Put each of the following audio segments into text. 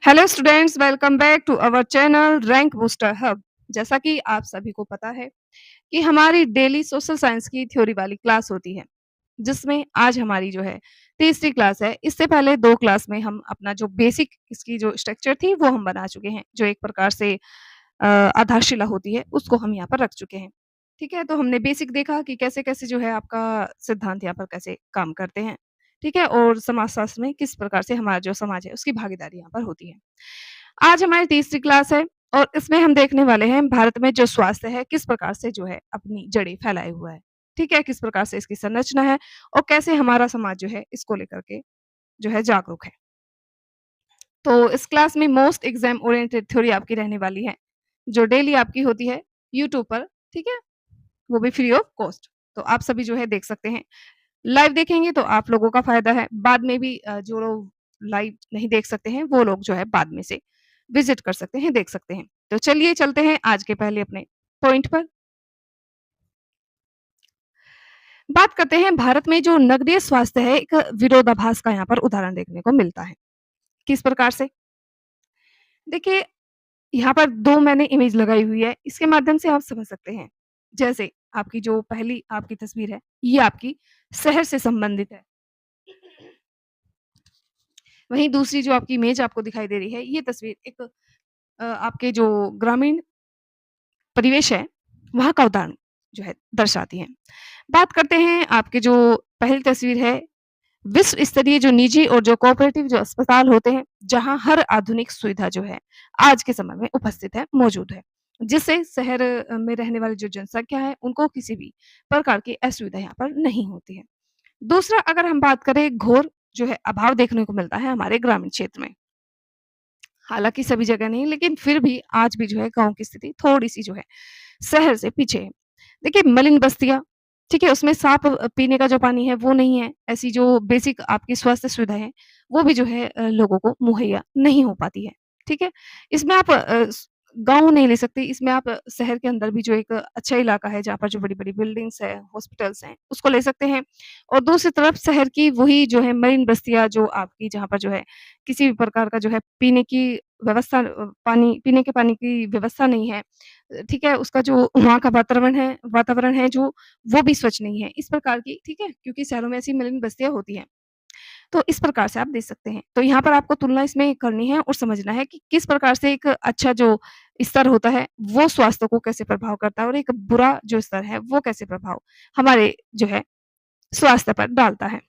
Hello students, welcome back to our channel rank booster hub. जैसा कि आप सभी को पता है कि हमारी डेली सोशल साइंस की थ्योरी वाली क्लास होती है, जिसमें आज हमारी जो है तीसरी क्लास है। इससे पहले 2 क्लास में हम अपना जो बेसिक इसकी जो स्ट्रक्चर थी वो हम बना चुके हैं, जो एक प्रकार से आधारशिला होती है उसको हम यहाँ पर रख चुके हैं। ठीक है, तो हमने बेसिक देखा कि कैसे-कैसे जो है आपका सिद्धांत यहाँ पर कैसे काम करते हैं। ठीक है, और समाजशास्त्र में किस प्रकार से हमारा जो समाज है उसकी भागीदारी यहाँ पर होती है। आज हमारी तीसरी क्लास है और इसमें हम देखने वाले हैं भारत में जो स्वास्थ्य है किस प्रकार से जो है अपनी जड़ें फैलाए हुआ है। ठीक है, किस प्रकार से इसकी संरचना है और कैसे हमारा समाज जो है इसको लेकर के जो है जागरूक है। तो इस क्लास में मोस्ट एग्जाम ओरिएंटेड थ्योरी आपकी रहने वाली है, जो डेली आपकी होती है यूट्यूब पर। ठीक है, वो भी फ्री ऑफ कॉस्ट। तो आप सभी जो है देख सकते हैं। लाइव देखेंगे तो आप लोगों का फ़ायदा है, बाद में भी जो लोग लाइव नहीं देख सकते हैं, वो लोग जो है बाद में से विज़िट कर सकते हैं, देख सकते हैं। तो चलिए चलते हैं आज के पहले अपने पॉइंट पर। बात करते हैं भारत में जो नगरीय स्वास्थ्य है, एक विरोधाभास का यहाँ पर उदाहरण देखने को मिलता है। किस प्रकार से? देखिए, यहाँ पर 2 मैंने इमेज लगाई हुई है, इसके माध्यम से आप समझ सकते हैं। जैसे आपकी जो पहली आपकी तस्वीर है, ये आपकी शहर से संबंधित है। वहीं दूसरी जो आपकी इमेज आपको दिखाई दे रही है, ये तस्वीर एक आपके जो ग्रामीण परिवेश है, वहाँ का उदाहरण जो है दर्शाती है। बात करते हैं आपके जो पहली तस्वीर है, विश्व स्तरीय जो निजी और जो कोऑपरेटिव जो अस्पताल होते हैं, जहाँ हर आधुनिक सुविधा जो है, आज के समय में उपस्थित है, मौजूद है। जिससे शहर में रहने वाली जो जनसंख्या है, उनको किसी भी प्रकार की असुविधा यहाँ पर नहीं होती है। दूसरा अगर हम बात करें घोर जो है अभाव देखने को मिलता है हमारे ग्रामीण क्षेत्र में। हालाँकि सभी जगह नहीं, लेकिन फिर भी आज भी जो है गाँव की स्थिति थोड़ी-सी जो है शहर से पीछे है। देखिए मलिन बस्तियाँ, ठीक है? उसमें साफ पीने का जो पानी है वो नहीं है। ऐसी जो बेसिक आपकी स्वास्थ्य सुविधाएँ हैं, वो भी जो है लोगों को मुहैया नहीं हो पाती है। ठीक है? इसमें आप गाँव नहीं ले सकते, इसमें आप शहर के अंदर भी जो एक अच्छा इलाका है जहाँ पर जो बड़ी-बड़ी बिल्डिंग्स हैं, हॉस्पिटल्स हैं, उसको ले सकते हैं। और दूसरी तरफ शहर की वही जो है मलिन बस्तियाँ जो आपकी जहाँ पर जो है किसी भी प्रकार का जो है पीने की व्यवस्था पानी पीने के पानी की व्यवस्था नहीं है। ठीक है? उसका जो वहाँ का वातावरण है जो वो भी स्वच्छ नहीं है। इस प्रकार की ठीक है? क्योंकि शहरों में ऐसी मलिन बस्तियाँ होती हैं। तो इस प्रकार से आप देख सकते हैं। तो यहाँ पर आपको तुलना इसमें करनी है और समझना है कि किस प्रकार से एक अच्छा जो स्तर होता है, वो स्वास्थ्य को कैसे प्रभाव करता है और एक बुरा जो स्तर है, वो कैसे प्रभाव हमारे जो है स्वास्थ्य पर डालता है।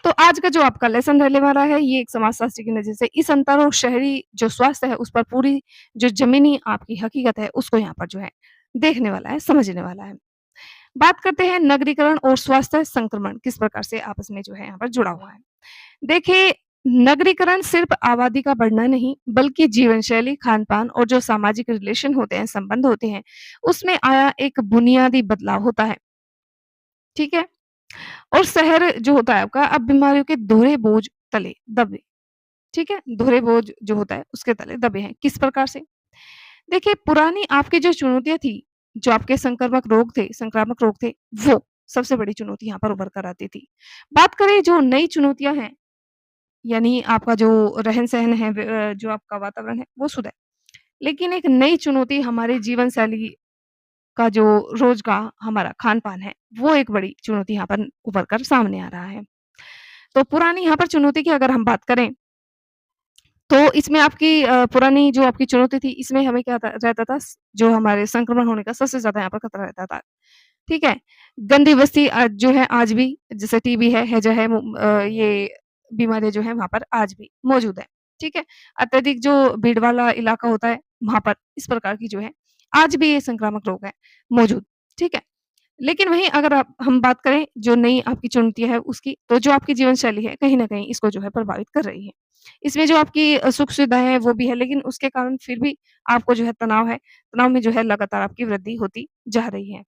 तो आज का जो आपका लेसन रहने वाला है, ये एक समाजशास्त्री की नज़र से इस अंतर और शहरी जो स्वास्थ्य है, उस पर पूरी जो ज़मीनी आपकी हकीकत है, उसको यहाँ पर जो है देखने वाला है, समझने वाला है। बात करते हैं नगरीकरण और स्वास्थ्य संक्रमण किस प्रकार से आपस में जो है यहाँ पर जुड़ा हुआ है। देखिए, नगरीकरण सिर्फ आबादी का बढ़ना नहीं, बल्कि जीवन शैली, खान-पान और जो सामाजिक रिलेशन होते हैं, संबंध होते हैं, उसमें आया एक बुनियादी बदलाव होता है। ठीक है? और शहर जो होता है आपका अब बीमारियों के दोहरे बोझ तले दबे, ठीक है? दोहरे बोझ जो होता है उसके तले दबे हैं। किस प्रकार से? देखिए पुरानी आपकी जो चुनौतियाँ थी, जो आपके संक्रामक रोग थे, वो सबसे बड़ी चुनौती यहाँ पर उभर कर आती थी। बात करें जो नई चुनौतियाँ हैं, यानी आपका जो रहन-सहन है जो आपका वातावरण है, वो शुद्ध है। लेकिन एक नई चुनौती हमारे जीवन शैली का जो रोज़ का हमारा खान-पान है, वो एक बड़ी चुनौती यहाँ पर उभर कर सामने आ रहा है। तो पुरानी यहाँ पर चुनौती की अगर हम बात करें, तो इसमें आपकी पुरानी जो आपकी चुनौती थी, इसमें हमें क्या था रहता था जो हमारे संक्रमण होने का सबसे ज़्यादा यहाँ पर खतरा रहता था। ठीक है? गंदी बस्ती जो है आज भी जैसे टीबी है, हैजा है, ये बीमारियाँ जो हैं वहाँ पर आज भी मौजूद है। ठीक है? अत्यधिक जो भीड़ वाला इलाका होता है, वहाँ पर इस प्रकार की जो है, आज भी ये संक्रामक रोग है मौजूद। ठीक है? लेकिन वहीं अगर हम बात करें जो नई आपकी चुनौतियाँ है उसकी, तो जो आपकी जीवन शैली है कहीं न कहीं इसको जो है प्रभावित कर रही है। इसमें जो आपकी सुख-सुविधाएँ हैं वो भी है लेकिन उसके कारण फिर भी आपको जो है तनाव है, तनाव में जो है लगातार आपकी वृद्धि होती जा रही है।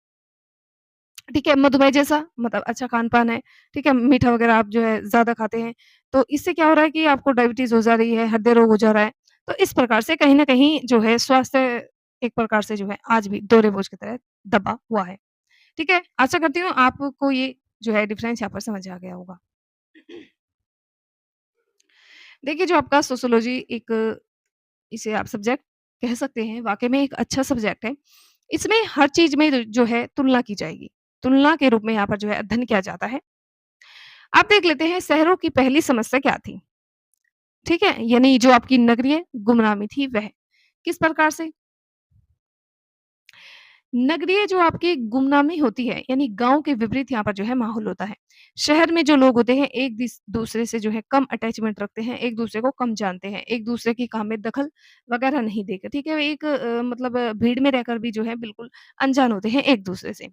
ठीक है? मधुमेह जैसा मतलब अच्छा खान-पान है, ठीक है? मीठा वग़ैरह आप जो है ज़्यादा खाते हैं, तो इससे क्या हो रहा है कि आपको डायबिटीज़ हो जा रही है, हृदय रोग हो जा रहा है। तो इस प्रकार से कहीं न कहीं जो है स्वास्थ्य एक प्रकार से जो है आज भी दोहरे बोझ की तरह दबा हुआ है। ठीक है? आशा करती हूँ आपको ये जो है डिफरेंस यहाँ पर समझ आ गया होगा। देखिए, जो आपका सोशियोलॉजी एक इसे आप सब्जेक्ट कह सकते हैं, वाक़ई में एक अच्छा सब्जेक्ट है। इसमें हर चीज़ में जो है तुलना की जाएगी। तुलना के रूप में यहाँ पर जो है अध्ययन किया जाता है। आप देख लेते हैं शहरों की पहली समस्या क्या थी, ठीक है? यानी जो आपकी नगरीय गुमनामी थी वह। किस प्रकार से? नगरीय जो आपकी गुमनामी होती है, यानी गाँव के विपरीत यहाँ पर जो है माहौल होता है। शहर में जो लोग होते हैं एक दूसरे से जो है कम अटैचमेंट रखते हैं, एक-दूसरे को कम जानते हैं, एक-दूसरे की काम में दखल वगैरह नहीं देते, ठीक है? एक मतलब भीड़ में रहकर भी जो है बिल्कुल अनजान होते हैं एक-दूसरे से।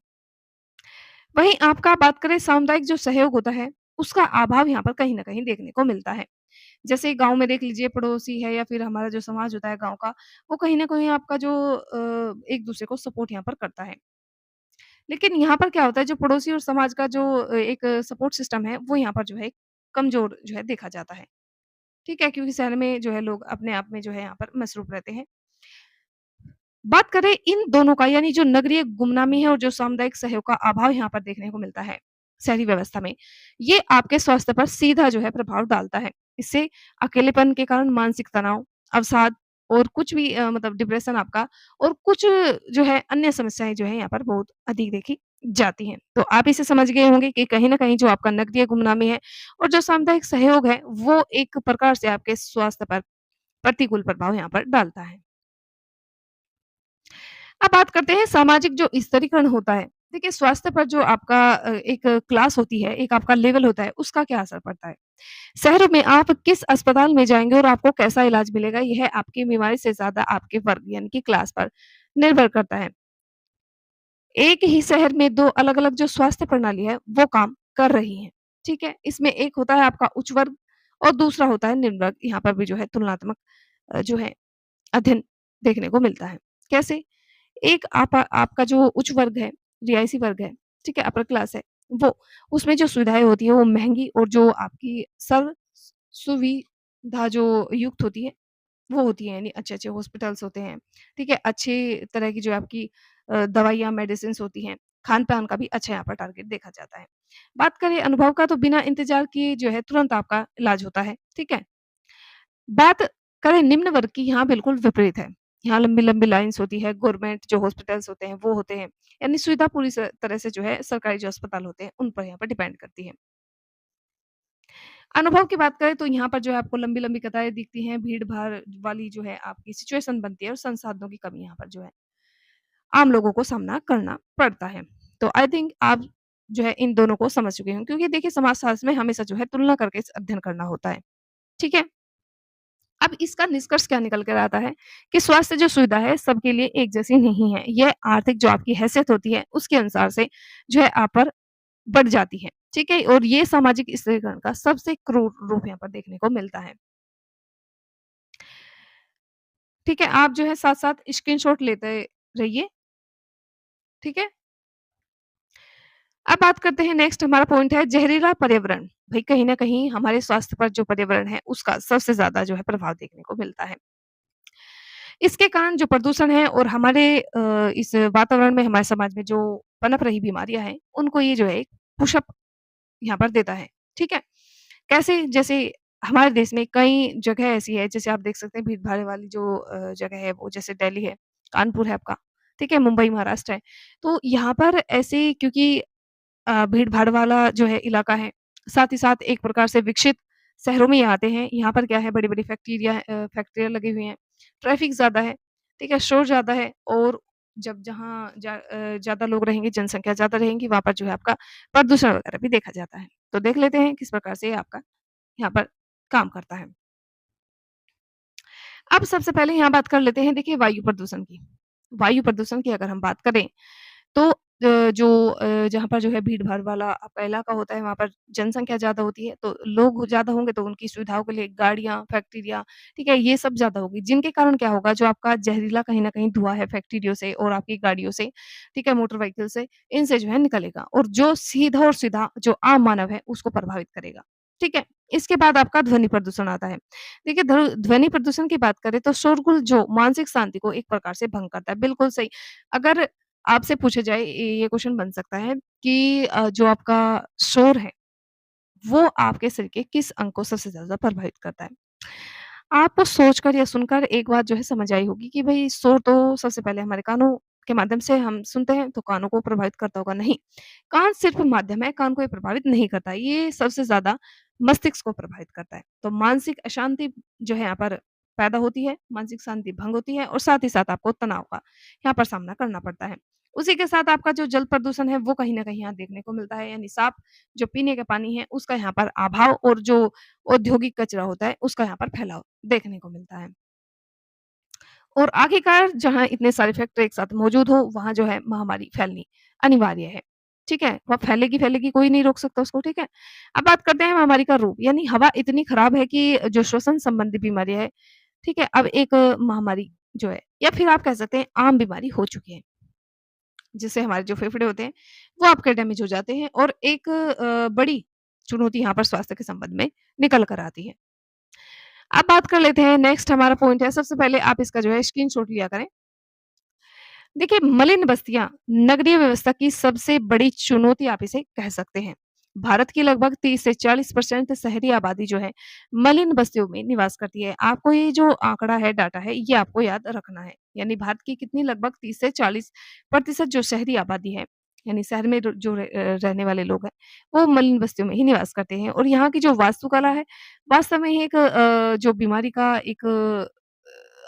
वहीं आपका बात करें सामुदायिक जो सहयोग होता है, उसका अभाव यहाँ पर कहीं न कहीं देखने को मिलता है। जैसे गाँव में देख लीजिए पड़ोसी है या फिर हमारा जो समाज होता है गाँव का, वो कहीं न कहीं आपका जो एक-दूसरे को सपोर्ट यहाँ पर करता है। लेकिन यहाँ पर क्या होता है जो पड़ोसी और समाज का जो एक सपोर्ट सिस्टम है, वो यहाँ पर जो है कमज़ोर जो है देखा जाता है। ठीक है? क्योंकि शहर में जो है लोग अपने आप में जो है यहाँ पर मसरूफ़ रहते हैं। बात करें इन दोनों का यानी जो नगरीय गुमनामी है और जो सामुदायिक सहयोग का अभाव यहाँ पर देखने को मिलता है, शहरी व्यवस्था में, ये आपके स्वास्थ्य पर सीधा जो है प्रभाव डालता है। इससे अकेलेपन के कारण मानसिक तनाव, अवसाद और कुछ भी मतलब डिप्रेशन आपका और कुछ जो है अन्य समस्याएँ जो है यहाँ पर बहुत अधिक देखी जाती हैं। तो आप इसे समझ गए होंगे कि कहीं न कहीं जो आपका नगरीय गुमनामी है और जो सामुदायिक सहयोग है, वो एक प्रकार से आपके स्वास्थ्य पर प्रतिकूल प्रभाव यहाँ पर डालता है। अब बात करते हैं सामाजिक जो स्तरीकरण होता है। देखिए स्वास्थ्य पर जो आपका एक क्लास होती है, एक आपका लेवल होता है, उसका क्या असर पड़ता है? शहरों में आप किस अस्पताल में जाएँगे और आपको कैसा इलाज मिलेगा, यह आपकी बीमारी से ज़्यादा आपके वर्ग यानी कि क्लास पर निर्भर करता है। एक ही शहर में 2 अलग-अलग जो स्वास्थ्य प्रणाली है, वो काम कर रही हैं, ठीक है? इसमें एक होता है आपका उच्च वर्ग और दूसरा होता है निम्न वर्ग। यहाँ पर भी जो है तुलनात्मक जो है अध्ययन देखने को मिलता है। कैसे? एक आपका जो उच्च वर्ग है, रिहायशी वर्ग है, ठीक है? अपर क्लास है, वो उसमें जो सुविधाएँ होती हैं वो महँगी और जो आपकी सर्व सुविधा जो युक्त होती है, वो होती हैं यानी अच्छे-अच्छे हॉस्पिटल्स होते हैं, ठीक है? अच्छी तरह की जो आपकी दवाइयाँ, मेडिसिन्स होती हैं, खान-पान का भी अच्छा यहाँ पर टारगेट देखा जाता है। बात करें अनुभव का तो बिना इंतज़ार किए जो है तुरंत आपका इलाज होता है, ठीक है? बात करें निम्न वर्ग की, यहाँ बिल्कुल विपरीत है। यहाँ लंबी-लंबी लाइन्स होती है, गवर्नमेंट जो हॉस्पिटल्स होते हैं, वो होते हैं। यानी सुविधा पूरी तरह से जो है सरकारी जो अस्पताल होते हैं, उन पर यहाँ पर डिपेंड करती है। अनुभव की बात करें तो यहाँ पर जो है आपको लंबी-लंबी कतारें दिखती हैं, भीड़-भाड़ वाली जो है आपकी सिचुएशन बनती है और संसाधनों की कमी यहाँ पर जो है आम लोगों को सामना करना पड़ता है। तो आई थिंक आप जो है इन दोनों को समझ चुके होंगे क्योंकि देखिए समाजशास्त्र में हमेशा जो है तुलना करके इस अध्ययन करना होता है। ठीक है? अब इसका निष्कर्ष क्या निकल कर आता है कि स्वास्थ्य जो सुविधा है सबके लिए एक जैसी नहीं है। यह आर्थिक जो आपकी हैसियत होती है उसके अनुसार से जो है आप पर बढ़ जाती है। ठीक है? और ये सामाजिक स्थिरीकरण का सबसे क्रूर रूप यहाँ पर देखने को मिलता है। ठीक है? आप जो है साथ-साथ स्क्रीनशॉट लेते रहिए। ठीक है? अब बात करते हैं नेक्स्ट हमारा पॉइंट है जहरीला पर्यावरण। भई कहीं न कहीं हमारे स्वास्थ्य पर जो पर्यावरण है उसका सबसे ज़्यादा जो है प्रभाव देखने को मिलता है। इसके कारण जो प्रदूषण है और हमारे इस वातावरण में हमारे समाज में जो पनप रही बीमारियाँ हैं, उनको ये जो है एक पुशअप यहाँ पर देता है, ठीक है? कैसे? जैसे हमारे देश में कई जगह ऐसी है, जैसे आप देख सकते हैं भीड़-भाड़ वाली जो जगह है वो जैसे दिल्ली है, कानपुर है आपका, ठीक है? मुंबई महाराष्ट्र है। तो यहाँ पर ऐसे क्योंकि भीड़-भाड़ वाला जो है इलाका है, साथ ही साथ एक प्रकार से विकसित शहरों में ये आते हैं। यहाँ पर क्या है बड़ी-बड़ी फैक्ट्रियाँ लगी हुई हैं, ट्रैफिक ज़्यादा है, ठीक है? शोर ज़्यादा है और जब जहाँ ज़्यादा लोग रहेंगे, जनसंख्या ज़्यादा रहेंगी, वहाँ पर जो है आपका प्रदूषण वगैरह भी देखा जाता है। तो देख लेते हैं किस प्रकार से ये आपका यहाँ पर काम करता है। अब सबसे पहले यहाँ बात कर लेते हैं देखिए वायु प्रदूषण की। वायु प्रदूषण की अगर हम बात करें तो जहाँ पर जो है भीड़-भाड़ वाला आपका इलाका होता है, वहाँ पर जनसंख्या ज़्यादा होती है, तो लोग ज़्यादा होंगे तो उनकी सुविधाओं के लिए गाड़ियाँ, फैक्ट्रियाँ, ठीक है? ये सब ज़्यादा होगी, जिनके कारण क्या होगा जो आपका जहरीला कहीं न कहीं धुआँ है फैक्ट्रियों से और आपकी गाड़ियों से, ठीक है? मोटर व्हीकल से, इनसे जो है निकलेगा और जो सीधा और सीधा जो आम मानव है, उसको प्रभावित करेगा, ठीक है? इसके बाद आपका ध्वनि प्रदूषण आता है। देखिए ध्वनि प्रदूषण की बात करें तो शोरगुल जो मानसिक शांति को एक प्रकार से भंग करता है, बिल्कुल सही। अगर आपसे पूछा जाए ये क्वेश्चन बन सकता है कि जो आपका शोर है, वो आपके शरीर के किस अंग को सबसे ज़्यादा प्रभावित करता है? आपको सोचकर या सुनकर एक बात जो है समझ आई होगी कि भई शोर तो सबसे पहले हमारे कानों के माध्यम से हम सुनते हैं, तो कानों को प्रभावित करता होगा, नहीं। कान सिर्फ़ माध्यम है, कान को ये प्रभावित नहीं करता। ये सबसे ज़्यादा मस्तिष्क को प्रभावित करता है। तो मानसिक अशांति जो है यहाँ पर पैदा होती है, मानसिक शांति भंग होती है और साथ ही साथ आपको तनाव का यहाँ पर सामना करना पड़ता है। उसी के साथ आपका जो जल प्रदूषण है, वो कहीं न कहीं यहाँ देखने को मिलता है, यानी साफ जो पीने का पानी है, उसका यहाँ पर अभाव और जो औद्योगिक कचरा होता है, उसका यहाँ पर फैलाव देखने को मिलता है। और आखिरकार जहाँ इतने सारे फैक्टर एक साथ मौजूद हो, वहाँ जो है महामारी फैलनी अनिवार्य है। ठीक है? वह फैलेगी, फैलेगी कोई नहीं रोक सकता उसको, ठीक है? अब बात करते हैं महामारी का रूप, यानी हवा इतनी खराब है कि जो श्वसन संबंधी बीमारियाँ हैं, ठीक है? अब एक महामारी जो है या फिर आप कह सकते हैं आम बीमारी हो चुकी है, जिससे हमारे जो फेफड़े होते हैं, वो आपके डैमेज हो जाते हैं और एक बड़ी चुनौती यहाँ पर स्वास्थ्य के संबंध में निकल कर आती है। अब बात कर लेते हैं नेक्स्ट हमारा पॉइंट है, सबसे पहले आप इसका जो है स्क्रीनशॉट लिया करें। देखिए, मलिन बस्तियाँ नगरीय व्यवस्था की सबसे बड़ी चुनौती आप इसे कह सकते हैं। भारत की लगभग 30 से 40% शहरी आबादी जो है, मलिन बस्तियों में निवास करती है। आपको ये जो आंकड़ा है, डाटा है, ये आपको याद रखना है। यानी भारत की कितनी लगभग 30 से 40% जो शहरी आबादी है, यानी शहर में जो रहने वाले लोग हैं, वो मलिन बस्तियों में ही निवास करते हैं। और यहाँ की जो वास्तुकला है, वास्तव में एक जो बीमारी का एक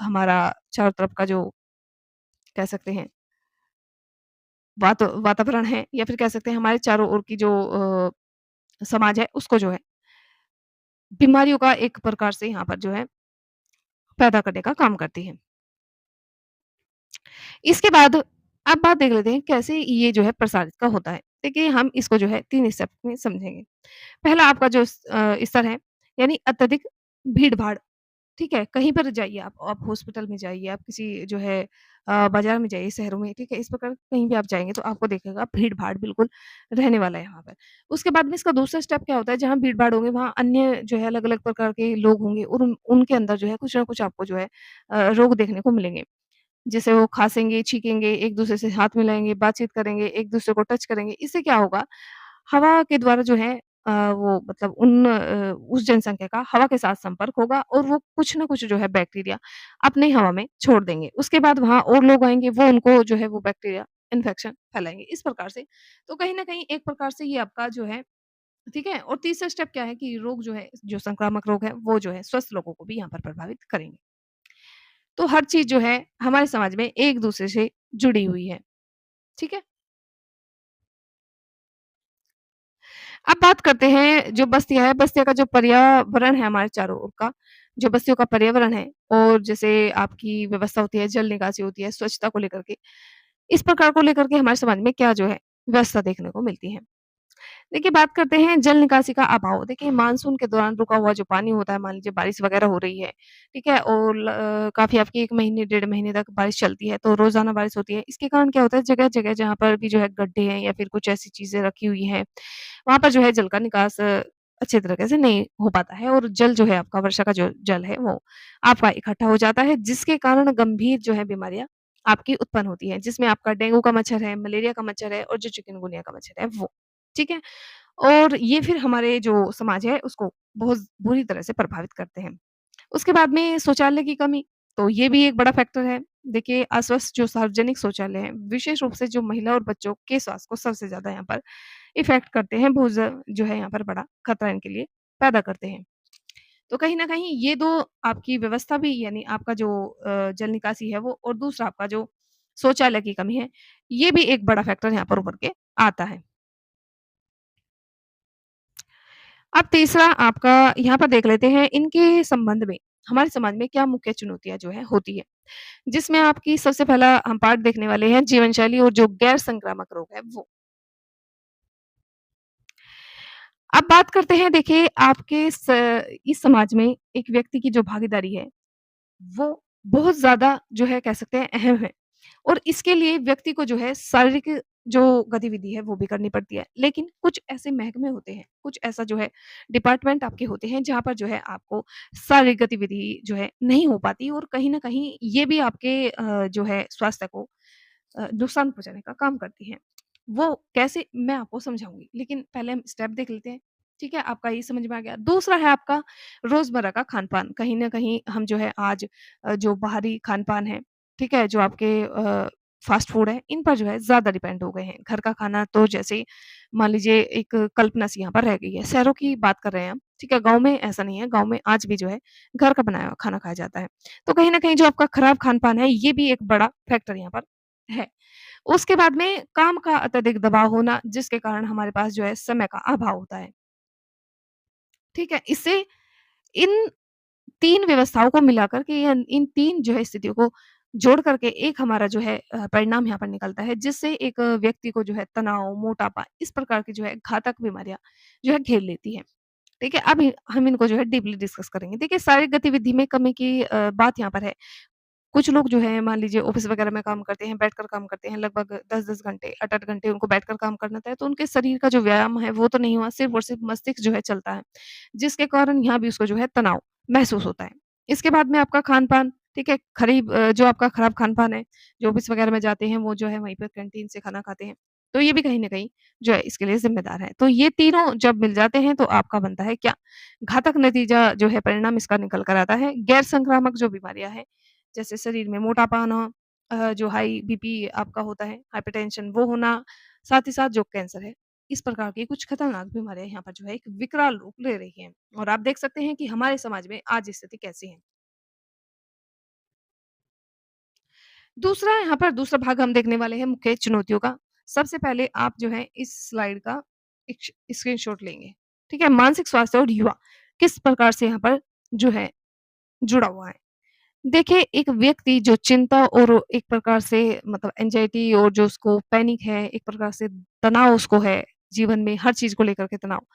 हमारा चारों तरफ का जो कह सकते हैं वातावरण है या फिर कह सकते हैं हमारे चारों ओर की जो समाज है उसको जो है बीमारियों का एक प्रकार से यहाँ पर जो है पैदा करने का काम करती है। इसके बाद अब बात देख लेते हैं कैसे ये जो है प्रसारित का होता है। देखिए हम इसको जो है 3 स्टेप में समझेंगे। पहला आपका जो स्तर है यानी अत्यधिक भीड़-भाड़ ठीक है? कहीं पर जाइए आप हॉस्पिटल में जाइए, आप किसी जो है बाज़ार में जाइए शहरों में, ठीक है? इस प्रकार कहीं भी आप जाएँगे तो आपको देखिएगा भीड़-भाड़ बिल्कुल रहने वाला है यहाँ पर। उसके बाद में इसका दूसरा स्टेप क्या होता है, जहाँ भीड़-भाड़ होंगे वहाँ अन्य जो है अलग-अलग प्रकार के लोग होंगे और उनके अंदर जो है कुछ न कुछ आपको जो है रोग देखने को मिलेंगे। जैसे वो खाँसेंगे, छींकेंगे, एक-दूसरे से हाथ मिलाएँगे, बातचीत करेंगे, एक-दूसरे को टच करेंगे। इससे क्या होगा, हवा के द्वारा जो है वो मतलब उस जनसंख्या का हवा के साथ संपर्क होगा और वो कुछ न कुछ जो है बैक्टीरिया अपनी हवा में छोड़ देंगे। उसके बाद वहाँ और लोग आएँगे, वो उनको जो है वो बैक्टीरिया इन्फेक्शन फैलाएँगे, इस प्रकार से। तो कहीं न कहीं एक प्रकार से ये आपका जो है ठीक है? और तीसरा स्टेप क्या है कि रोग जो है, जो संक्रामक रोग है, वो जो है स्वस्थ लोगों को भी यहाँ पर प्रभावित करेंगे। तो हर चीज़ जो है हमारे समाज में एक-दूसरे से जुड़ी हुई है। ठीक है? अब बात करते हैं जो बस्तियाँ हैं, बस्तियों का जो पर्यावरण है हमारे चारों ओर का, जो बस्तियों का पर्यावरण है और जैसे आपकी व्यवस्था होती है, जल निकासी होती है, स्वच्छता को लेकर के, इस प्रकार को लेकर के हमारे समाज में क्या जो है व्यवस्था देखने को मिलती है। देखिए, बात करते हैं जल निकासी का अभाव। देखिए, मानसून के दौरान रुका हुआ जो पानी होता है, मान लीजिए बारिश वगैरह हो रही है, ठीक है? और काफ़ी आपकी 1 महीने, डेढ़ महीने तक बारिश चलती है, तो रोज़ाना बारिश होती है। इसके कारण क्या होता है, जगह-जगह जहाँ पर भी जो है गड्ढे हैं या फिर कुछ ऐसी चीज़ें रखी हुई हैं, वहाँ पर जो है जल का निकास अच्छे तरीके से नहीं हो पाता है और जल जो है आपका वर्षा का जो जल है, वो आपका इकट्ठा हो जाता है, जिसके कारण गंभीर जो है बीमारियाँ आपकी उत्पन्न होती हैं, जिसमें आपका डेंगू का मच्छर है, मलेरिया का मच्छर है और जो चिकनगुनिया का मच्छर है, वो। ठीक है? और ये फिर हमारे जो समाज है उसको बहुत बुरी तरह से प्रभावित करते हैं। उसके बाद में शौचालय की कमी, तो ये भी एक बड़ा फैक्टर है। देखिए अस्वस्थ जो सार्वजनिक शौचालय हैं, विशेष रूप से जो महिला और बच्चों के स्वास्थ्य को सबसे ज़्यादा यहाँ पर इफ़ेक्ट करते हैं, बहुत जो है यहाँ पर बड़ा खतरा इनके लिए पैदा करते हैं। तो कहीं न कहीं ये 2 आपकी व्यवस्था भी यानी आपका जो जल निकासी है वो और दूसरा आपका जो शौचालय की कमी है, ये भी एक बड़ा फैक्टर यहाँ पर उभर के आता है। अब तीसरा आपका यहाँ पर देख लेते हैं इनके संबंध में हमारे समाज में क्या मुख्य चुनौतियाँ जो है होती है। जिसमें आपकी सबसे पहला हम पार्ट देखने वाले हैं जीवन शैली और जो गैर संक्रामक रोग है वो। अब बात करते हैं देखिए आपके इस समाज में एक व्यक्ति की जो भागीदारी है, वो बहुत ज़्यादा जो है कह सकते हैं अहम है। और इसके लिए व्यक्ति को जो है शारीरिक जो गतिविधि है वो भी करनी पड़ती है। लेकिन कुछ ऐसे महकमे होते हैं, कुछ ऐसा जो है डिपार्टमेंट आपके होते हैं जहाँ पर जो है आपको शारीरिक गतिविधि जो है नहीं हो पाती और कहीं न कहीं ये भी आपके जो है स्वास्थ्य को नुकसान पहुँचाने का काम करती हैं। वो कैसे मैं आपको समझाऊँगी, लेकिन पहले हम स्टेप देख लेते हैं। ठीक है? आपका ये समझ में आ गया। दूसरा है आपका रोज़मर्रा का खान-पान। कहीं न कहीं हम जो है आज जो बाहरी खान-पान है, ठीक है? जो आपके फ़ास्ट फ़ूड है, इन पर जो है ज़्यादा डिपेंड हो गए हैं। घर का खाना तो जैसे मान लीजिए एक कल्पना सी यहाँ पर रह गई है। शहरों की बात कर रहे हैं हम, ठीक है? गाँव में ऐसा नहीं है, गाँव में आज भी जो है घर का बनाया हुआ खाना खाया जाता है। तो कहीं न कहीं जो आपका खराब खान-पान है, ये भी एक बड़ा फैक्टर यहाँ पर है। उसके बाद में काम का अत्यधिक दबाव होना, जिसके कारण हमारे पास जो है समय का अभाव होता है। ठीक है? इससे इन 3 व्यवस्थाओं को मिलाकर के या इन 3 जो है स्थितियों को जोड़ करके एक हमारा जो है परिणाम यहाँ पर निकलता है, जिससे एक व्यक्ति को जो है तनाव, मोटापा इस प्रकार की जो है घातक बीमारियाँ जो है घेर लेती हैं। ठीक है? अब हम इनको जो है डीपली डिस्कस करेंगे। देखिए शारीरिक गतिविधि में कमी की बात यहाँ पर है। कुछ लोग जो है मान लीजिए ऑफ़िस वग़ैरह में काम करते हैं, बैठकर काम करते हैं लगभग 10-10 घंटे, 8-8 घंटे उनको बैठकर काम करना होता है, तो उनके शरीर का जो व्यायाम है वो तो नहीं हुआ, सिर्फ़ और सिर्फ़ मस्तिष्क जो है चलता है, जिसके कारण यहाँ भी उसको जो है तनाव महसूस होता है। इसके बाद में आपका खान-पान, ठीक है? जो आपका खराब खान-पान है, जो ऑफ़िस वग़ैरह में जाते हैं वो जो है वहीं पर कैंटीन से खाना खाते हैं, तो ये भी कहीं न कहीं जो है इसके लिए ज़िम्मेदार है। तो ये तीनों जब मिल जाते हैं तो आपका बनता है क्या? घातक नतीजा जो है परिणाम इसका निकल कर आता है, गैर संक्रामक जो बीमारियाँ हैं जैसे शरीर में मोटापा आना जो हाई बीपी आपका होता है, हाइपरटेंशन वो होना, साथ ही साथ जो कैंसर है, इस प्रकार की कुछ खतरनाक बीमारियाँ यहाँ पर जो है एक विकराल रूप ले रही हैं। और आप देख सकते हैं कि हमारे समाज में आज स्थिति कैसी है। दूसरा यहाँ पर दूसरा भाग हम देखने वाले हैं मुख्य चुनौतियों का। सबसे पहले आप जो है इस स्लाइड का एक स्क्रीनशॉट लेंगे, ठीक है? मानसिक स्वास्थ्य और युवा किस प्रकार से यहाँ पर जो है जुड़ा हुआ है। देखिए, एक व्यक्ति जो चिंता और एक प्रकार से मतलब एंग्ज़ायटी और जो उसको पैनिक है, एक प्रकार से तनाव उसको है, जीवन में हर चीज़ को लेकर के तनाव।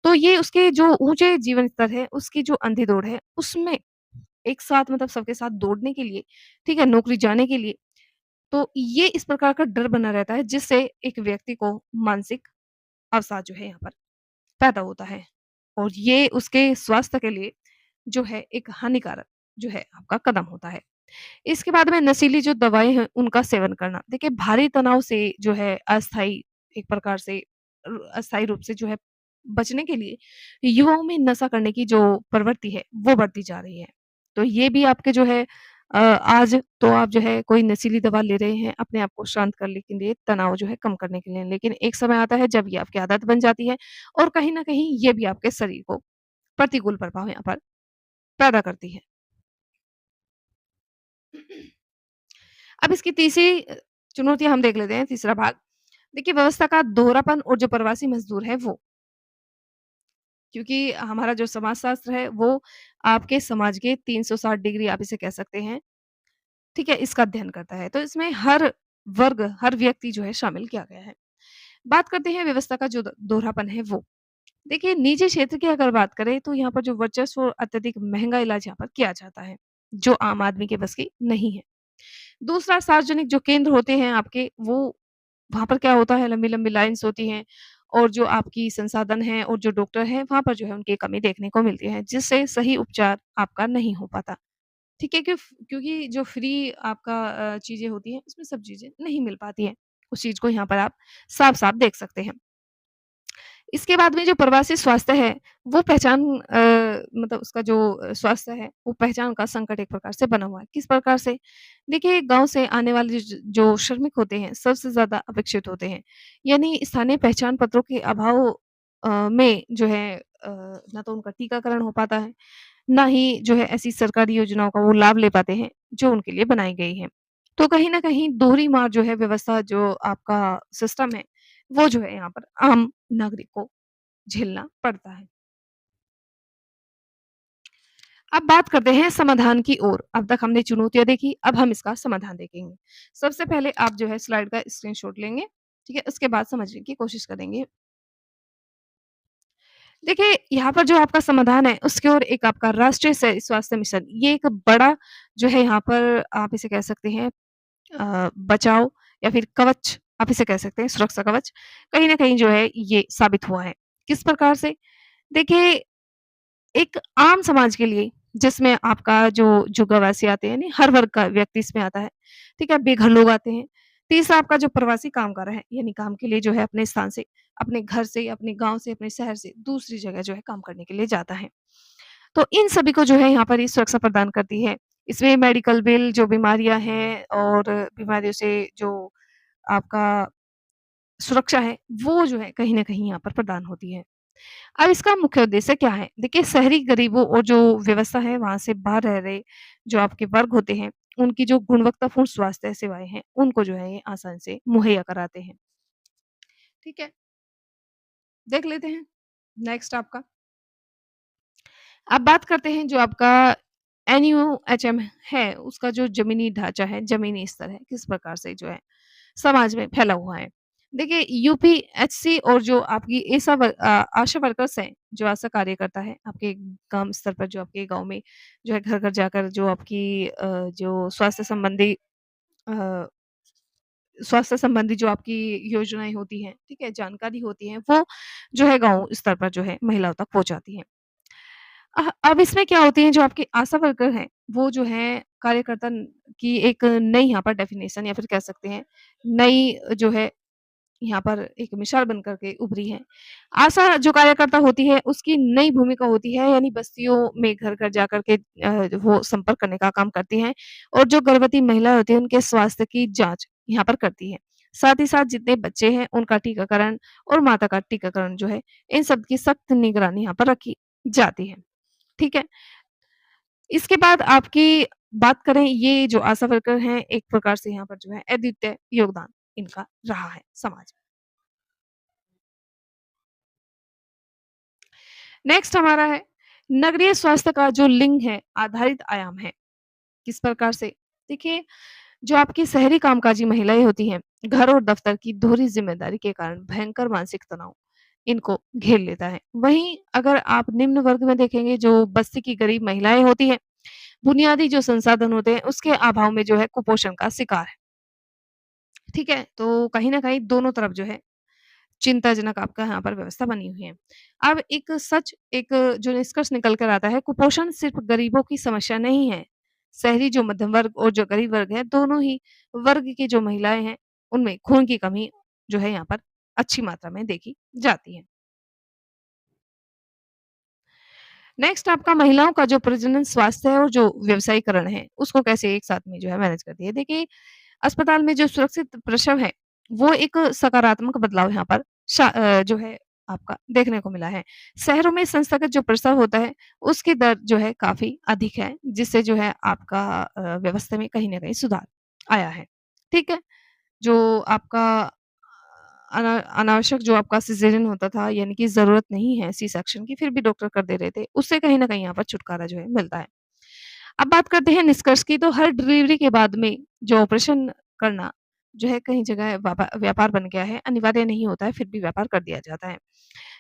तो ये उसके जो ऊँचे जीवन स्तर है, उसकी जो अंधी-दौड़ है, उसमें एक साथ मतलब सबके साथ दौड़ने के लिए, ठीक है, नौकरी जाने के लिए, तो ये इस प्रकार का डर बना रहता है, जिससे एक व्यक्ति को मानसिक अवसाद जो है यहाँ पर पैदा होता है। और ये उसके स्वास्थ्य के लिए जो है एक हानिकारक जो है आपका कदम होता है। इसके बाद में नशीली जो दवाएँ हैं, उनका सेवन करना। देखिए, भारी तनाव से जो है अस्थायी एक प्रकार से अस्थायी रूप से जो है बचने के लिए युवाओं में नशा करने की जो प्रवृत्ति है, वो बढ़ती जा रही है। तो ये भी आपके जो है आज तो आप जो है कोई नशीली दवा ले रहे हैं अपने आप को शांत करने के लिए, तनाव जो है कम करने के लिए। लेकिन एक समय आता है जब ये आपकी आदत बन जाती है और कहीं न कहीं ये भी आपके शरीर को प्रतिकूल प्रभाव यहाँ पर पैदा करती है। अब इसकी तीसरी चुनौती हम देख लेते हैं, तीसरा भाग। देखिए व्यवस्था का दोहरापन और जो प्रवासी मज़दूर है वो, क्योंकि हमारा जो समाजशास्त्र है वो आपके समाज के 360 डिग्री आप इसे कह सकते हैं, ठीक है? इसका अध्ययन करता है। तो इसमें हर वर्ग, हर व्यक्ति जो है शामिल किया गया है। बात करते हैं व्यवस्था का जो दोहरापन है वो। देखिए निजी क्षेत्र की अगर बात करें तो यहाँ पर जो वर्चस्व और अत्यधिक महँगा इलाज यहाँ पर किया जाता है, जो आम आदमी के बस की नहीं है। दूसरा सार्वजनिक जो केंद्र होते हैं आपके वो वहाँ पर क्या होता है लंबी-लंबी लाइन्स होती हैं और जो आपकी संसाधन हैं और जो डॉक्टर हैं वहाँ पर जो है उनकी कमी देखने को मिलती है, जिससे सही उपचार आपका नहीं हो पाता। ठीक है? क्योंकि जो फ्री आपका चीज़ें होती हैं उसमें सब चीज़ें नहीं मिल पाती हैं। उस चीज़ को यहाँ पर आप साफ-साफ देख सकते हैं। इसके बाद में जो प्रवासी स्वास्थ्य है, वो पहचान मतलब उसका जो स्वास्थ्य है, वो पहचान का संकट एक प्रकार से बना हुआ है। किस प्रकार से? देखिए, गाँव से आने वाले जो श्रमिक होते हैं, सबसे ज़्यादा अपेक्षित होते हैं। यानी स्थानीय पहचान पत्रों के अभाव में जो है ना तो उनका टीकाकरण हो पाता है, ना ही जो है ऐसी सरकारी योजनाओं का वो लाभ ले पाते हैं, जो उनके लिए बनाई गई हैं। तो कहीं न कहीं दोहरी मार जो है व्यवस्था जो आपका सिस्टम है, वो जो है यहाँ पर आम नागरिक को झेलना पड़ता है। अब बात करते हैं समाधान की ओर। अब तक हमने चुनौतियाँ देखी, अब हम इसका समाधान देखेंगे। सबसे पहले आप जो है स्लाइड का स्क्रीनशॉट लेंगे, ठीक है? उसके बाद समझने की कोशिश करेंगे। देखिए, यहाँ पर जो आपका समाधान है, उसकी ओर एक आपका राष्ट्रीय स्वास्थ्य मिशन, ये एक बड़ा जो है यहाँ पर आप इसे कह सकते हैं बचाव या फिर कवच आप इसे कह सकते हैं, सुरक्षा कवच, कहीं न कहीं जो है ये साबित हुआ है। किस प्रकार से? देखिए एक आम समाज के लिए जिसमें आपका जो गवासी आते हैं यानी हर वर्ग का व्यक्ति इसमें आता है, ठीक है? बेघर लोग आते हैं, तीसरा आपका जो प्रवासी कामगार है, यानी काम के लिए जो है अपने स्थान से, अपने घर से, अपने गाँव से, अपने शहर से दूसरी जगह जो है काम करने के लिए जाता है। तो इन सभी को जो है यहाँ पर ये सुरक्षा प्रदान करती है। इसमें मेडिकल बिल, जो बीमारियाँ हैं और बीमारियों से जो आपका सुरक्षा है, वो जो है कहीं न कहीं यहाँ पर प्रदान होती है। अब इसका मुख्य उद्देश्य क्या है? देखिए, शहरी गरीबों और जो व्यवस्था है वहाँ से बाहर रह रहे जो आपके वर्ग होते हैं, उनकी जो गुणवत्तापूर्ण स्वास्थ्य सेवाएँ हैं, उनको जो है ये आसानी से मुहैया कराते हैं। ठीक है? देख लेते हैं नेक्स्ट आपका। अब बात करते हैं जो आपका एनयूएचएम है, उसका जो ज़मीनी ढाँचा है, ज़मीनी स्तर है, किस प्रकार से जो है समाज में फैला हुआ है। देखिए, यूपीएचसी और जो आपकी आशा वर्कर्स हैं, जो आशा कार्यकर्ता है, आपके गाँव स्तर पर जो आपके गाँव में जो है घर-घर जाकर जो आपकी जो अ, स्वास्थ्य संबंधी जो आपकी योजनाएँ होती हैं, ठीक है, जानकारी होती है, वो जो है गाँव स्तर पर जो है महिलाओं तक पहुँचाती हैं। अब इसमें क्या होती है जो आपके आशा वर्कर हैं, वो जो है कार्यकर्ता की एक नई यहाँ पर डेफ़िनेशन या फिर कह सकते हैं, नई जो है यहाँ पर एक मिसाल बन कर के उभरी है। आशा जो कार्यकर्ता होती है, उसकी नई भूमिका होती है, यानी बस्तियों में घर-घर जाकर के वो संपर्क करने का काम करती हैं और जो गर्भवती महिला होती है, उनके स्वास्थ्य की जाँच यहाँ पर करती हैं। साथ ही साथ जितने बच्चे हैं, उनका टीकाकरण और माता का टीकाकरण जो है, इन सब की सख्त निगरानी यहाँ पर रखी जाती है। ठीक है? इसके बाद आपकी बात करें, ये जो आशा वर्कर हैं, एक प्रकार से यहाँ पर जो है अद्वितीय योगदान इनका रहा है समाज में। नेक्स्ट हमारा है नगरीय स्वास्थ्य का जो लिंग है आधारित आयाम है। किस प्रकार से? देखिए, जो आपकी शहरी कामकाजी महिलाएँ होती हैं, घर और दफ्तर की दोहरी ज़िम्मेदारी के कारण भयंकर मानसिक तनाव इनको घेर लेता है। वहीं अगर आप निम्न वर्ग में देखेंगे, जो बस्ती की गरीब महिलाएँ होती हैं, बुनियादी जो संसाधन होते हैं, उसके अभाव में जो है कुपोषण का शिकार है। ठीक है? तो कहीं न कहीं दोनों तरफ जो है चिंताजनक आपका यहाँ पर व्यवस्था बनी हुई है। अब एक जो निष्कर्ष निकल कर आता है, कुपोषण सिर्फ़ गरीबों की समस्या नहीं है। शहरी जो मध्यम वर्ग और जो गरीब वर्ग है, दोनों ही वर्ग की जो महिलाएँ हैं, उनमें खून की कमी जो है यहाँ पर अच्छी मात्रा में देखी जाती है। नेक्स्ट आपका महिलाओं का जो प्रजनन स्वास्थ्य है और जो व्यवसायीकरण है, उसको कैसे एक साथ में जो है मैनेज करती है। देखिए, अस्पताल में जो सुरक्षित प्रसव है, वो एक सकारात्मक बदलाव यहाँ पर जो है आपका देखने को मिला है। शहरों में संस्थागत जो प्रसव होता है, उसकी दर जो है काफ़ी अधिक है, जिससे जो है आपका व्यवस्था में कहीं न कहीं सुधार आया है। ठीक है? जो आपका अनावश्यक जो आपका सिज़ेरियन होता था, यानी कि ज़रूरत नहीं है सी सेक्शन की, फिर भी डॉक्टर कर दे रहे थे, उससे कहीं न कहीं यहाँ पर छुटकारा जो है मिलता है। अब बात करते हैं निष्कर्ष की, तो हर डिलीवरी के बाद में जो ऑपरेशन करना जो है कहीं जगह व्यापार बन गया है, अनिवार्य नहीं होता है, फिर भी व्यापार कर दिया जाता है।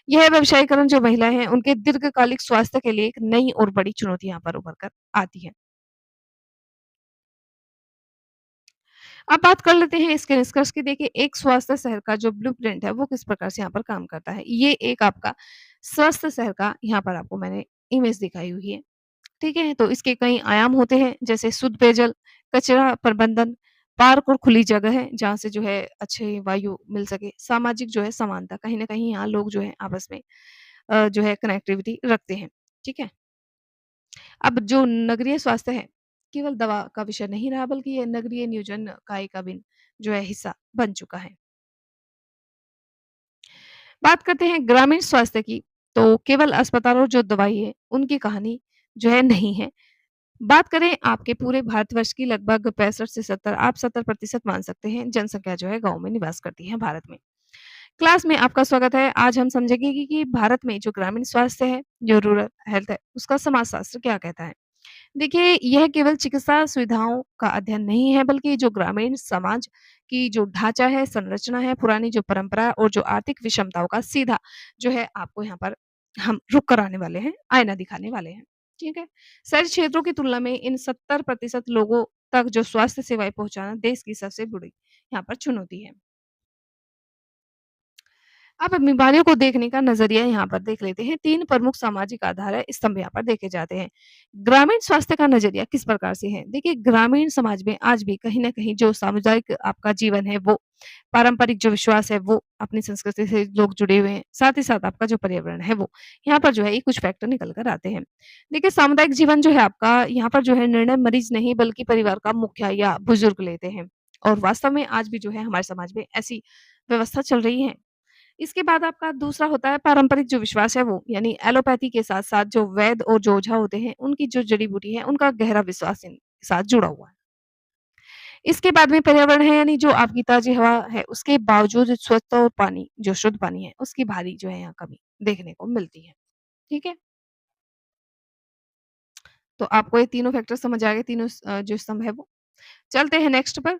यह व्यवसायीकरण जो महिलाएँ हैं, उनके दीर्घकालिक स्वास्थ्य के लिए एक नई और बड़ी चुनौती यहाँ पर उभर कर आती है। अब बात कर लेते हैं इसके निष्कर्ष की। देखिए, एक स्वास्थ्य शहर का जो ब्लूप्रिंट है, वो किस प्रकार से यहाँ पर काम करता है। ये एक आपका स्वस्थ शहर का यहाँ पर आपको मैंने इमेज दिखाई हुई है। ठीक है? तो इसके कई आयाम होते हैं, जैसे शुद्ध पेयजल, कचरा प्रबंधन, पार्क और खुली जगह है, जहाँ से जो है अच्छी वायु मिल सके। सामाजिक जो है समानता, कहीं न कहीं यहाँ लोग जो है आपस में जो है कनेक्टिविटी रखते हैं। ठीक है? अब जो नगरीय स्वास्थ्य है, केवल दवा का विषय नहीं रहा, बल्कि ये नगरीय नियोजन इकाई का भी जो है हिस्सा बन चुका है। बात करते हैं ग्रामीण स्वास्थ्य की, तो केवल अस्पताल और जो दवाई है, उनकी कहानी जो है नहीं है। बात करें आपके पूरे भारतवर्ष की, लगभग 65 से 70, आप 70% मान सकते हैं, जनसंख्या जो है गाँव में निवास करती है भारत में। क्लास में आपका स्वागत है। आज हम समझेंगे कि भारत में जो ग्रामीण स्वास्थ्य है, जो रूरल हेल्थ है, उसका समाजशास्त्र क्या कहता है। देखिए, यह केवल चिकित्सा सुविधाओं का अध्ययन नहीं है, बल्कि जो ग्रामीण समाज की जो ढाँचा है, संरचना है, पुरानी जो परंपरा और जो आर्थिक विषमताओं का सीधा जो है आपको यहाँ पर हम रुख कराने वाले हैं, आईना दिखाने वाले हैं। ठीक है? शहरी क्षेत्रों की तुलना में इन 70% लोगों तक जो स्वास्थ्य सेवाएँ पहुँचाना देश की सबसे बड़ी यहाँ पर चुनौती है। अब बीमारियों को देखने का नज़रिया यहाँ पर देख लेते हैं। 3 प्रमुख सामाजिक आधार स्तंभ यहाँ पर देखे जाते हैं। ग्रामीण स्वास्थ्य का नज़रिया किस प्रकार से है? देखिए, ग्रामीण समाज में आज भी कहीं न कहीं जो सामुदायिक आपका जीवन है, वो पारंपरिक जो विश्वास है, वो अपनी संस्कृति से लोग जुड़े हुए हैं। साथ ही साथ आपका जो पर्यावरण है, वो यहाँ पर जो है ये कुछ फैक्टर निकल कर आते हैं। देखिए, सामुदायिक जीवन जो है आपका, यहाँ पर जो है निर्णय मरीज़ नहीं बल्कि परिवार का मुखिया या बुजुर्ग लेते हैं और वास्तव में आज भी जो है हमारे समाज में ऐसी व्यवस्था चल रही है। इसके बाद आपका दूसरा होता है पारंपरिक जो विश्वास है वो, यानी एलोपैथी के साथ-साथ जो वैद्य और जो ओझा होते हैं, उनकी जो जड़ी-बूटी है, उनका गहरा विश्वास इनके साथ जुड़ा हुआ है। इसके बाद में पर्यावरण है, यानी जो आपकी ताज़ी हवा है, उसके बावजूद स्वच्छ और पानी, जो शुद्ध पानी है, उसकी भारी जो है यहाँ कमी देखने को मिलती है। ठीक है? तो आपको ये तीनों फैक्टर समझ आ गए, तीनों जो स्तंभ है वो। चलते हैं नेक्स्ट पर।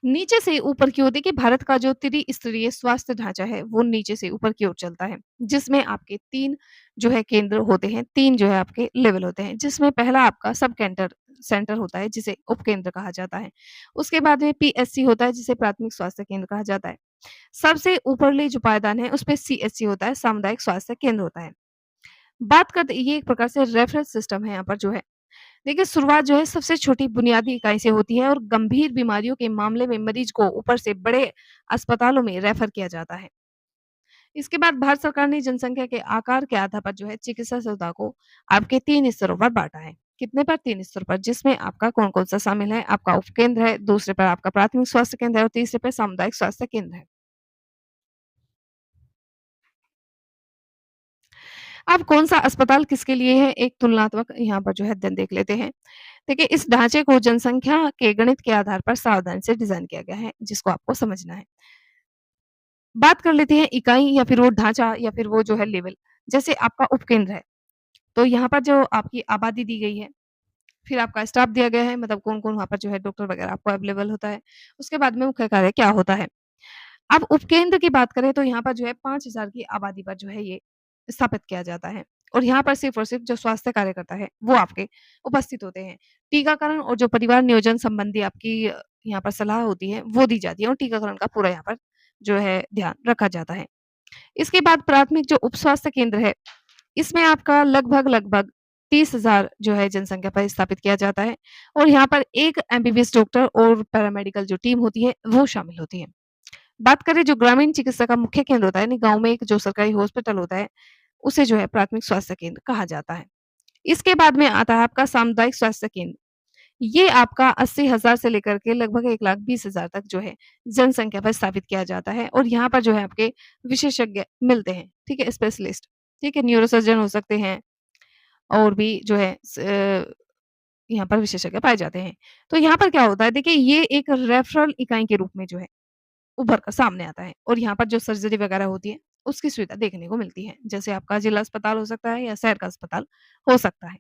नीचे से ऊपर की ओर देखिए, भारत का जो त्रिस्तरीय स्वास्थ्य ढांचा है वो नीचे से ऊपर की ओर चलता है, जिसमें आपके 3 जो है केंद्र होते हैं, 3 जो है आपके लेवल होते हैं, जिसमें पहला आपका सब केंटर सेंटर होता है जिसे उपकेंद्र कहा जाता है। उसके बाद में पीएससी होता है जिसे प्राथमिक स्वास्थ्य केंद्र कहा जाता है। सबसे ऊपरले जो पायदान है उसपे सीएचसी होता है, सामुदायिक स्वास्थ्य केंद्र होता है। बात करते ये एक प्रकार से रेफरेंस सिस्टम है यहाँ पर जो है। देखिए, शुरुआत जो है सबसे छोटी बुनियादी इकाई से होती है और गंभीर बीमारियों के मामले में मरीज को ऊपर से बड़े अस्पतालों में रेफर किया जाता है। इसके बाद भारत सरकार ने जनसंख्या के आकार के आधार पर जो है चिकित्सा सुविधा को आपके 3 स्तरों पर बाँटा है। कितने पर? 3 स्तर पर, जिसमें आपका कौन-कौन सा शामिल है? आपका उपकेंद्र है, दूसरे पर आपका प्राथमिक स्वास्थ्य केंद्र है और तीसरे पे सामुदायिक स्वास्थ्य केंद्र है। अब कौन-सा अस्पताल किसके लिए है, एक तुलनात्मक यहाँ पर जो है अध्ययन देख लेते हैं। देखिए, इस ढांचे को जनसंख्या के गणित के आधार पर सावधानी से डिज़ाइन किया गया है, जिसको आपको समझना है। बात कर लेते हैं इकाई या फिर वो ढाँचा या फिर वो जो है लेवल। जैसे आपका उपकेंद्र है, तो यहाँ पर जो आपकी आबादी दी गई है, फिर आपका स्टाफ दिया गया है, मतलब कौन-कौन वहाँ पर जो है डॉक्टर वगैरह आपको अवेलेबल होता है। उसके बाद में मुख्य कार्य क्या होता है। अब उपकेंद्र की बात करें तो यहाँ पर जो है 5,000 की आबादी पर जो है ये स्थापित किया जाता है और यहाँ पर सिर्फ़ और सिर्फ़ जो स्वास्थ्य कार्यकर्ता है, वो आपके उपस्थित होते हैं। टीकाकरण और जो परिवार नियोजन संबंधी आपकी यहाँ पर सलाह होती है, वो दी जाती है और टीकाकरण का पूरा यहाँ पर जो है ध्यान रखा जाता है। इसके बाद प्राथमिक जो उप स्वास्थ्य केंद्र है, इसमें आपका लगभग-लगभग 30,000 जो है जनसंख्या पर स्थापित किया जाता है और यहाँ पर 1 एमबीबीएस डॉक्टर और पैरामेडिकल जो टीम होती है, वो शामिल होती है। बात करें जो ग्रामीण चिकित्सा का मुख्य केंद्र होता है, यानी गाँव में एक जो सरकारी हॉस्पिटल होता है, उसे जो है प्राथमिक स्वास्थ्य केंद्र कहा जाता है। इसके बाद में आता है आपका सामुदायिक स्वास्थ्य केंद्र। ये आपका 80,000 से लेकर के लगभग 1,20,000 तक जो है जनसंख्या पर स्थापित किया जाता है और यहाँ पर जो है आपके विशेषज्ञ मिलते हैं, ठीक है? स्पेशलिस्ट, ठीक है? न्यूरोसर्जन हो सकते हैं और भी जो है यहाँ पर विशेषज्ञ पाए जाते हैं। तो यहाँ पर क्या होता है, देखिए ये एक रेफरल इकाई के रूप में जो है उभर कर सामने आता है और यहाँ पर जो सर्जरी वगैरह होती है, उसकी सुविधा देखने को मिलती है। जैसे आपका जिला अस्पताल हो सकता है या शहर का अस्पताल हो सकता है।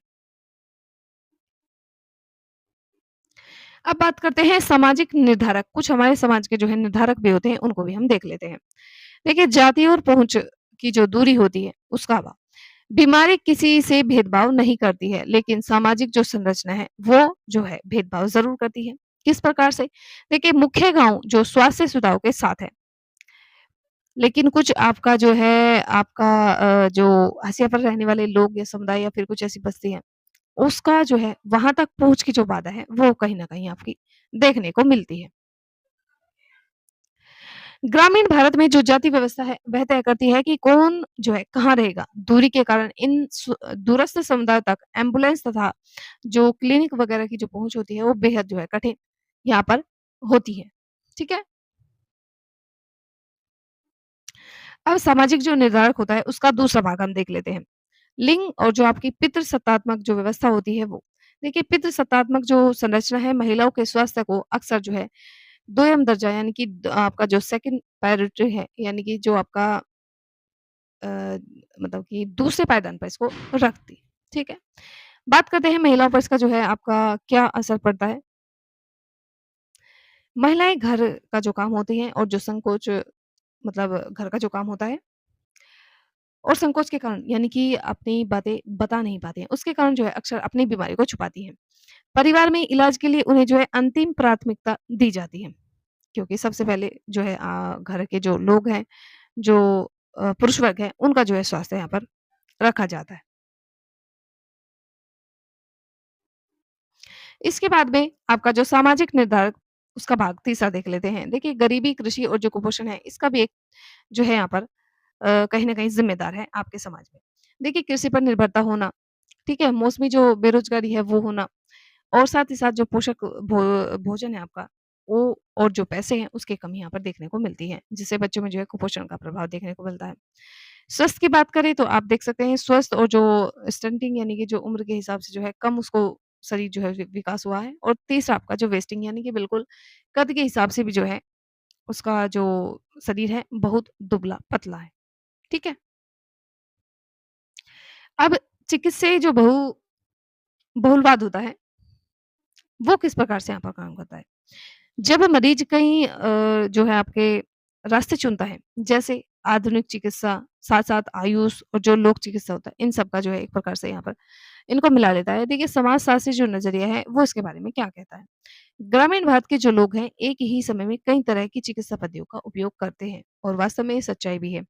अब बात करते हैं सामाजिक निर्धारक, कुछ हमारे समाज के जो है निर्धारक भी होते हैं, उनको भी हम देख लेते हैं। देखिए, जाति और पहुँच की जो दूरी होती है, उसका अभाव। बीमारी किसी से भेदभाव नहीं करती है, लेकिन सामाजिक जो संरचना है, वो जो है भेदभाव ज़रूर करती है। किस प्रकार से? देखिए, मुख्य गाँव जो स्वास्थ्य सुविधाओं के साथ है, लेकिन कुछ आपका जो है आपका जो हाशिया पर रहने वाले लोग या समुदाय या फिर कुछ ऐसी बस्ती है, उसका जो है वहाँ तक पहुँच की जो बाधा है, वो कहीं न कहीं आपकी देखने को मिलती है। ग्रामीण भारत में जो जाति व्यवस्था है, वह तय करती है कि कौन जो है कहाँ रहेगा। दूरी के कारण इन दूरस्थ समुदायों तक एम्बुलेंस तथा जो क्लिनिक वगैरह की जो पहुँच होती है, वो बेहद जो है कठिन यहाँ पर होती है। ठीक है? अब सामाजिक जो निर्धारक होता है, उसका दूसरा भाग हम देख लेते हैं। लिंग और जो आपकी पितृसत्तात्मक जो व्यवस्था होती है वो। देखिए, पितृसत्तात्मक जो संरचना है, महिलाओं के स्वास्थ्य को अक्सर जो है दोयम दर्जा, यानी कि आपका जो सेकंड प्रायोरिटी है, यानी कि जो आपका अ, मतलब कि दूसरे पायदान पर इसको रखती, ठीक है? बात करते हैं महिलाओं पर इसका जो है आपका क्या असर पड़ता है। महिलाएँ घर का जो काम होती हैं और जो संकोच, मतलब घर का जो काम होता है और संकोच के कारण, यानी कि अपनी बातें बता नहीं पाती हैं, उसके कारण जो है अक्सर अपनी बीमारी को छुपाती हैं। परिवार में इलाज के लिए उन्हें जो है अंतिम प्राथमिकता दी जाती है, क्योंकि सबसे पहले जो है घर के जो लोग हैं, जो पुरुष वर्ग है, उनका जो है स्वास्थ्य यहाँ पर रखा जाता है। इसके बाद में आपका जो सामाजिक निर्धारक, उसका भाग तीसरा देख लेते हैं। देखिए गरीबी, कृषि और जो कुपोषण है, इसका भी एक जो है यहाँ पर कहीं न कहीं ज़िम्मेदार है आपके समाज में। देखिए कृषि पर निर्भरता होना, ठीक है? मौसमी जो बेरोज़गारी है वो होना, और साथ ही साथ जो पोषक भोजन है आपका, वो और जो पैसे हैं उसकी कमी यहाँ पर देखने को मिलती है, जिससे बच्चों में जो है कुपोषण का प्रभाव देखने को मिलता है। स्वास्थ्य की बात करें तो आप देख सकते हैं स्वस्थ और जो स्टंटिंग यानी कि जो उम्र के हिसाब से जो है कम उसको शरीर जो है विकास हुआ है, और तीसरा आपका जो वेस्टिंग यानी कि बिल्कुल कद के हिसाब से भी जो है उसका जो शरीर है बहुत दुबला-पतला है। ठीक है? अब चिकित्सीय जो बहुलवाद होता है, वो किस प्रकार से यहाँ पर काम करता है? जब मरीज कहीं जो है आपके रास्ते चुनता है, जैसे आधुनिक चिकित्सा, साथ-साथ आयुष और जो लोक चिकित्सा होता है, इन सब का जो है एक प्रकार से यहाँ पर इनको मिला लेता है। देखिए समाजशास्त्री जो नज़रिया है, वो इसके बारे में क्या कहता है? ग्रामीण भारत के जो लोग हैं, एक ही समय में कई तरह की चिकित्सा पद्धतियों का उपयोग करते हैं, और वास्तव में ये सच्चाई भी है।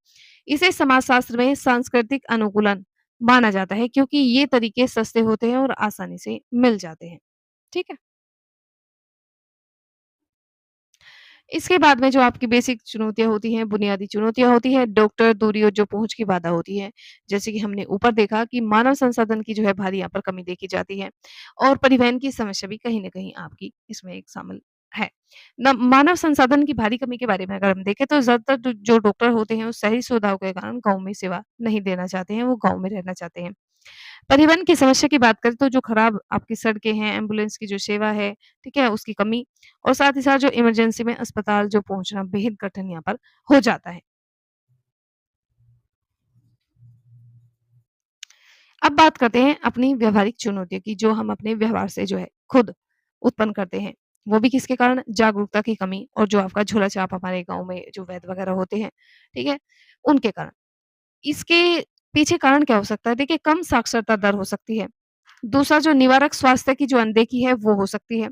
इसे समाजशास्त्र में सांस्कृतिक अनुकूलन माना जाता है, क्योंकि ये तरीके सस्ते होते हैं और आसानी से मिल जाते हैं। ठीक है? इसके बाद में जो आपकी बेसिक चुनौतियाँ होती हैं, बुनियादी चुनौतियाँ होती हैं, डॉक्टर, दूरी और जो पहुँच की बाधा होती है। जैसे कि हमने ऊपर देखा कि मानव संसाधन की जो है भारी यहाँ पर कमी देखी जाती है, और परिवहन की समस्या भी कहीं न कहीं आपकी इसमें एक शामिल है। न मानव संसाधन की भारी कमी के बारे में अगर हम देखें तो ज़्यादातर जो डॉक्टर होते हैं, वो शहरी सुविधाओं के कारण गाँव में सेवा नहीं देना चाहते हैं, वो गाँव में रहना चाहते हैं। परिवहन की समस्या की बात करें तो जो खराब आपकी सड़कें हैं, एम्बुलेंस की जो सेवा है, ठीक है? उसकी कमी, और साथ ही साथ जो इमरजेंसी में अस्पताल जो पहुँचना बेहद कठिन यहाँ पर हो जाता है। अब बात करते हैं अपनी व्यावहारिक चुनौतियों की, जो हम अपने व्यवहार से जो है खुद उत्पन्न करते हैं। वो भी किसके कारण? जागरूकता की कमी, और जो आपका झोला-छाप हमारे गाँव में जो वैद्य वगैरह होते हैं, ठीक है? उनके कारण। इसके पीछे कारण क्या हो सकता है? देखिए कम साक्षरता दर हो सकती है। दूसरा जो निवारक स्वास्थ्य की जो अनदेखी है वो हो सकती है।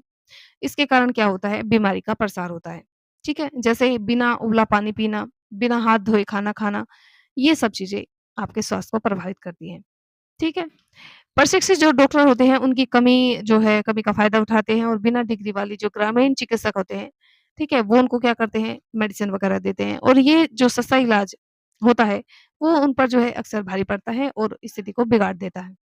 इसके कारण क्या होता है? बीमारी का प्रसार होता है। ठीक है? जैसे बिना उबला पानी पीना, बिना हाथ धोए खाना खाना, ये सब चीज़ें आपके स्वास्थ्य को प्रभावित करती हैं। ठीक है? प्रशिक्षित जो डॉक्टर होते हैं उनकी कमी जो है, कमी का फ़ायदा उठाते हैं, और बिना डिग्री वाली जो ग्रामीण चिकित्सक होते हैं, ठीक है? वो उनको क्या करते हैं? मेडिसिन वगैरह देते हैं, और ये जो सस्ता इलाज होता है, वो उन पर जो है अक्सर भारी पड़ता है और स्थिति को बिगाड़ देता है।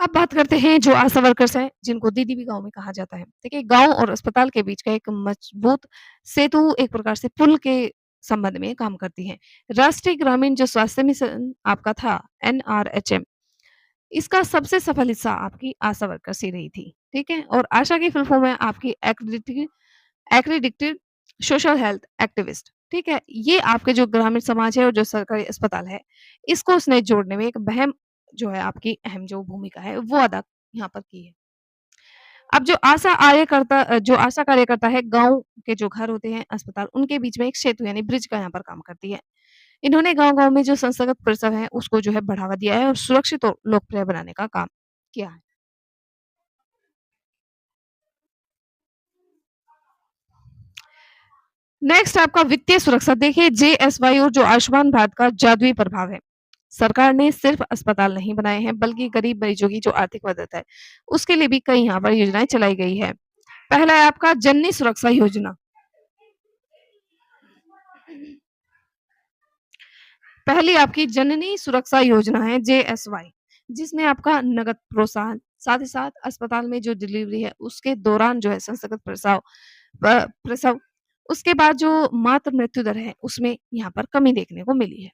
अब बात करते हैं जो आशा वर्कर्स हैं, जिनको दीदी भी गाँव में कहा जाता है। देखिए, गाँव और अस्पताल के बीच का एक मजबूत सेतु, एक प्रकार से पुल के संबंध में काम करती हैं। राष्ट्रीय ग्रामीण जो स्वास्थ्य मिशन आपका था, एनआरएचएम, इसका सबसे सफल हिस्सा आपकी आशा वर्कर्स ही रही थी, ठीक है? और आशा की फुल फॉर्म है आपकी एक्रीडिटेड सोशल हेल्थ एक्टिविस्ट, ठीक है? ये आपके जो ग्रामीण समाज है और जो सरकारी अस्पताल है, इसको उसने जोड़ने में एक बहम जो है आपकी अहम जो भूमिका है, वो अदा यहाँ पर की है। अब जो आशा कार्यकर्ता है, गाँव के जो घर होते हैं, अस्पताल, उनके बीच में एक सेतु यानी ब्रिज का यहाँ पर काम करती है। इन्होंने गाँव-गाँव में जो संस्थागत प्रसव है, उसको जो है बढ़ावा दिया है और सुरक्षित और लोकप्रिय बनाने का काम किया है। नेक्स्ट आपका वित्तीय सुरक्षा, देखिए जेएसवाई और जो आयुष्मान भारत का जादुई प्रभाव है। सरकार ने सिर्फ अस्पताल नहीं बनाए हैं, बल्कि गरीब मरीजों की जो आर्थिक मदद है, उसके लिए भी कई यहाँ पर योजनाएँ चलाई गई है। पहला है आपका जननी सुरक्षा योजना। पहली आपकी जननी सुरक्षा योजना है जेएसवाई, जिसमें आपका नकद प्रोत्साहन, साथ ही साथ अस्पताल में जो डिलीवरी है, उसके दौरान जो है संस्थागत प्रसव, उसके बाद जो मातृ मृत्यु दर है, उसमें यहाँ पर कमी देखने को मिली है।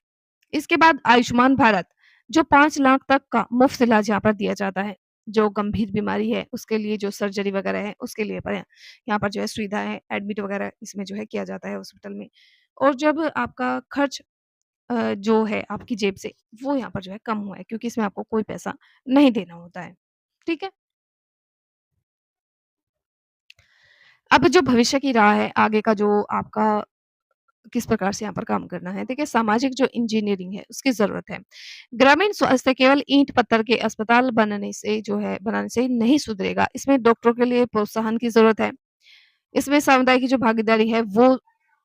इसके बाद आयुष्मान भारत, जो 5 लाख तक का मुफ्त इलाज यहाँ पर दिया जाता है। जो गंभीर बीमारी है, उसके लिए जो सर्जरी वगैरह है, उसके लिए पर यहाँ पर जो है सुविधा है, एडमिट वगैरह इसमें जो है किया जाता है हॉस्पिटल में। और जब आपका खर्च जो है आपकी जेब से, वो यहाँ पर जो है कम हुआ है, क्योंकि इसमें आपको कोई पैसा नहीं देना होता है। ठीक है? अब जो भविष्य की राह है, आगे का जो आपका किस प्रकार से यहाँ पर काम करना है। देखिए सामाजिक जो इंजीनियरिंग है उसकी ज़रूरत है। ग्रामीण स्वास्थ्य केवल ईंट-पत्थर के अस्पताल बनाने से नहीं सुधरेगा। इसमें डॉक्टरों के लिए प्रोत्साहन की ज़रूरत है। इसमें समुदाय की जो भागीदारी है वो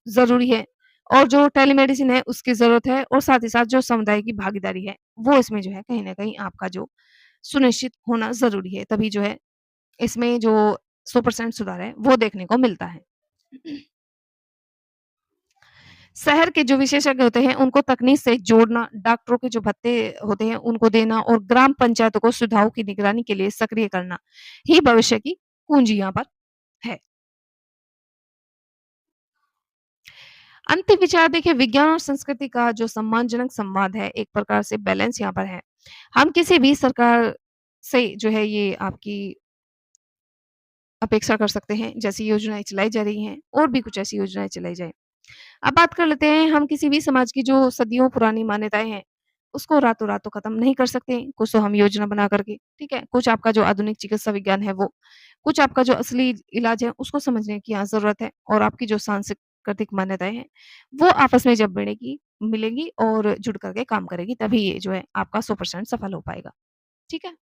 ज़रूरी है और जो टेलीमेडिसिन है उसकी ज़रूरत है और साथ ही साथ जो समुदाय की भागीदारी है, वो इसमें जो है कहीं न कहीं आपका जो सुनिश्चित होना ज़रूरी है। तभी जो है इसमें जो 100% सुधार है, वो देखने को मिलता है। शहर के जो विशेषज्ञ होते हैं, उनको तकनीक से जोड़ना, डॉक्टरों के जो भत्ते होते हैं, उनको देना और ग्राम पंचायतों को सुविधाओं की निगरानी के लिए सक्रिय करना, ही भविष्य की पूँजी यहाँ पर है। अंतिम विचार देखिए विज्ञान और संस्कृति का जो सम्मानजनक संवाद है, एक प्रकार से बैलेंस यहाँ पर है। हम किसी भी सरकार से जो है ये आपकी अपेक्षा कर सकते हैं, जैसी योजनाएँ चलाई जा रही हैं और भी कुछ ऐसी योजनाएँ चलाई जाएँ। अब बात कर लेते हैं हम किसी भी समाज की जो सदियों पुरानी मान्यताएँ हैं, उसको रातों-रात तो खत्म नहीं कर सकते, कुछ तो हम योजना बना कर के, ठीक है? कुछ आपका जो आधुनिक चिकित्सा विज्ञान है वो, कुछ आपका जो असली इलाज है उसको समझने की यहाँ ज़रूरत है और आपकी जो सांस्कृतिक मान्यताएँ हैं, वो आपस में जब मिलेंगी और जुड़ कर के काम करेगी तभी ये जो है आपका 100% सफल हो पाएगा, ठीक है?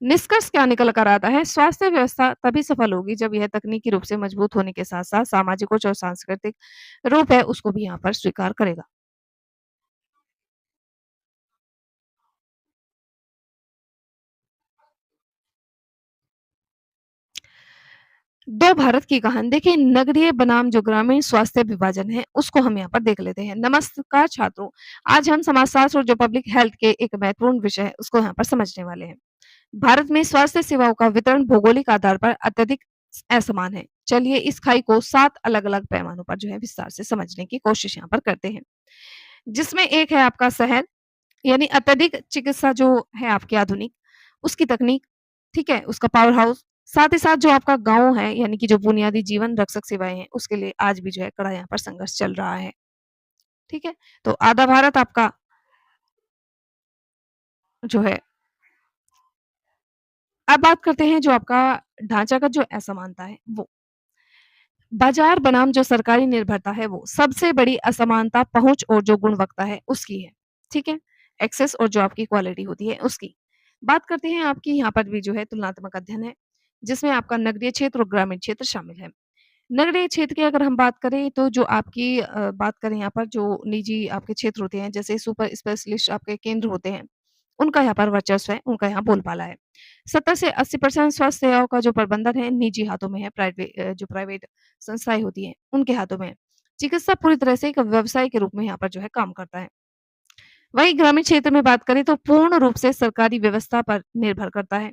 निष्कर्ष क्या निकल कर आता है, स्वास्थ्य व्यवस्था तभी सफल होगी जब यह तकनीकी रूप से मजबूत होने के साथ-साथ सामाजिक और जो सांस्कृतिक रूप है उसको भी यहाँ पर स्वीकार करेगा। 2 भारत की कहानी देखिए नगरीय बनाम जो ग्रामीण स्वास्थ्य विभाजन है, उसको हम यहाँ पर देख लेते हैं। नमस्कार छात्रों, आज हम समाजशास्त्र और जो पब्लिक हेल्थ के एक महत्वपूर्ण विषय है, उसको यहाँ पर समझने वाले हैं। भारत में स्वास्थ्य सेवाओं का वितरण भौगोलिक आधार पर अत्यधिक असमान है। चलिए इस खाई को 7 अलग-अलग पैमानों पर जो है विस्तार से समझने की कोशिश यहाँ पर करते हैं। जिसमें एक है आपका शहर यानी अत्यधिक चिकित्सा जो है आपकी आधुनिक, उसकी तकनीक, ठीक है? उसका पावर हाउस, साथ ही साथ जो आपका गाँव है यानी कि जो बुनियादी जीवन रक्षक सेवाएँ हैं, उसके लिए आज भी जो है कड़ा यहाँ पर संघर्ष चल रहा है, ठीक है? तो आधा भारत आपका जो है अब बात करते हैं जो आपका ढांचागत जो असमानता है वो। बाज़ार बनाम जो सरकारी निर्भरता है वो, सबसे बड़ी असमानता पहुँच और जो गुणवत्ता है उसकी है, ठीक है? एक्सेस और जो आपकी क्वालिटी होती है उसकी। बात करते हैं आपकी यहाँ पर भी जो है तुलनात्मक अध्ययन है, जिसमें आपका नगरीय क्षेत्र और ग्रामीण क्षेत्र शामिल है। नगरीय क्षेत्र की अगर हम बात करें तो जो आपकी बात करें यहाँ पर जो निजी आपके क्षेत्र होते हैं, जैसे सुपर स्पेशलिस्ट आपके केंद्र होते हैं, उनका यहाँ पर वर्चस्व है, उनका यहाँ बोलबाला है। 70 से 80% स्वास्थ्य सेवाओं का जो प्रबंधन है निजी हाथों में है, जो प्राइवेट संस्थाएँ होती हैं, उनके हाथों में है। चिकित्सा पूरी तरह से एक व्यवसाय के रूप में यहाँ पर जो है काम करता है। वहीं ग्रामीण क्षेत्र में बात करें तो पूर्ण रूप से सरकारी व्यवस्था पर निर्भर करता है।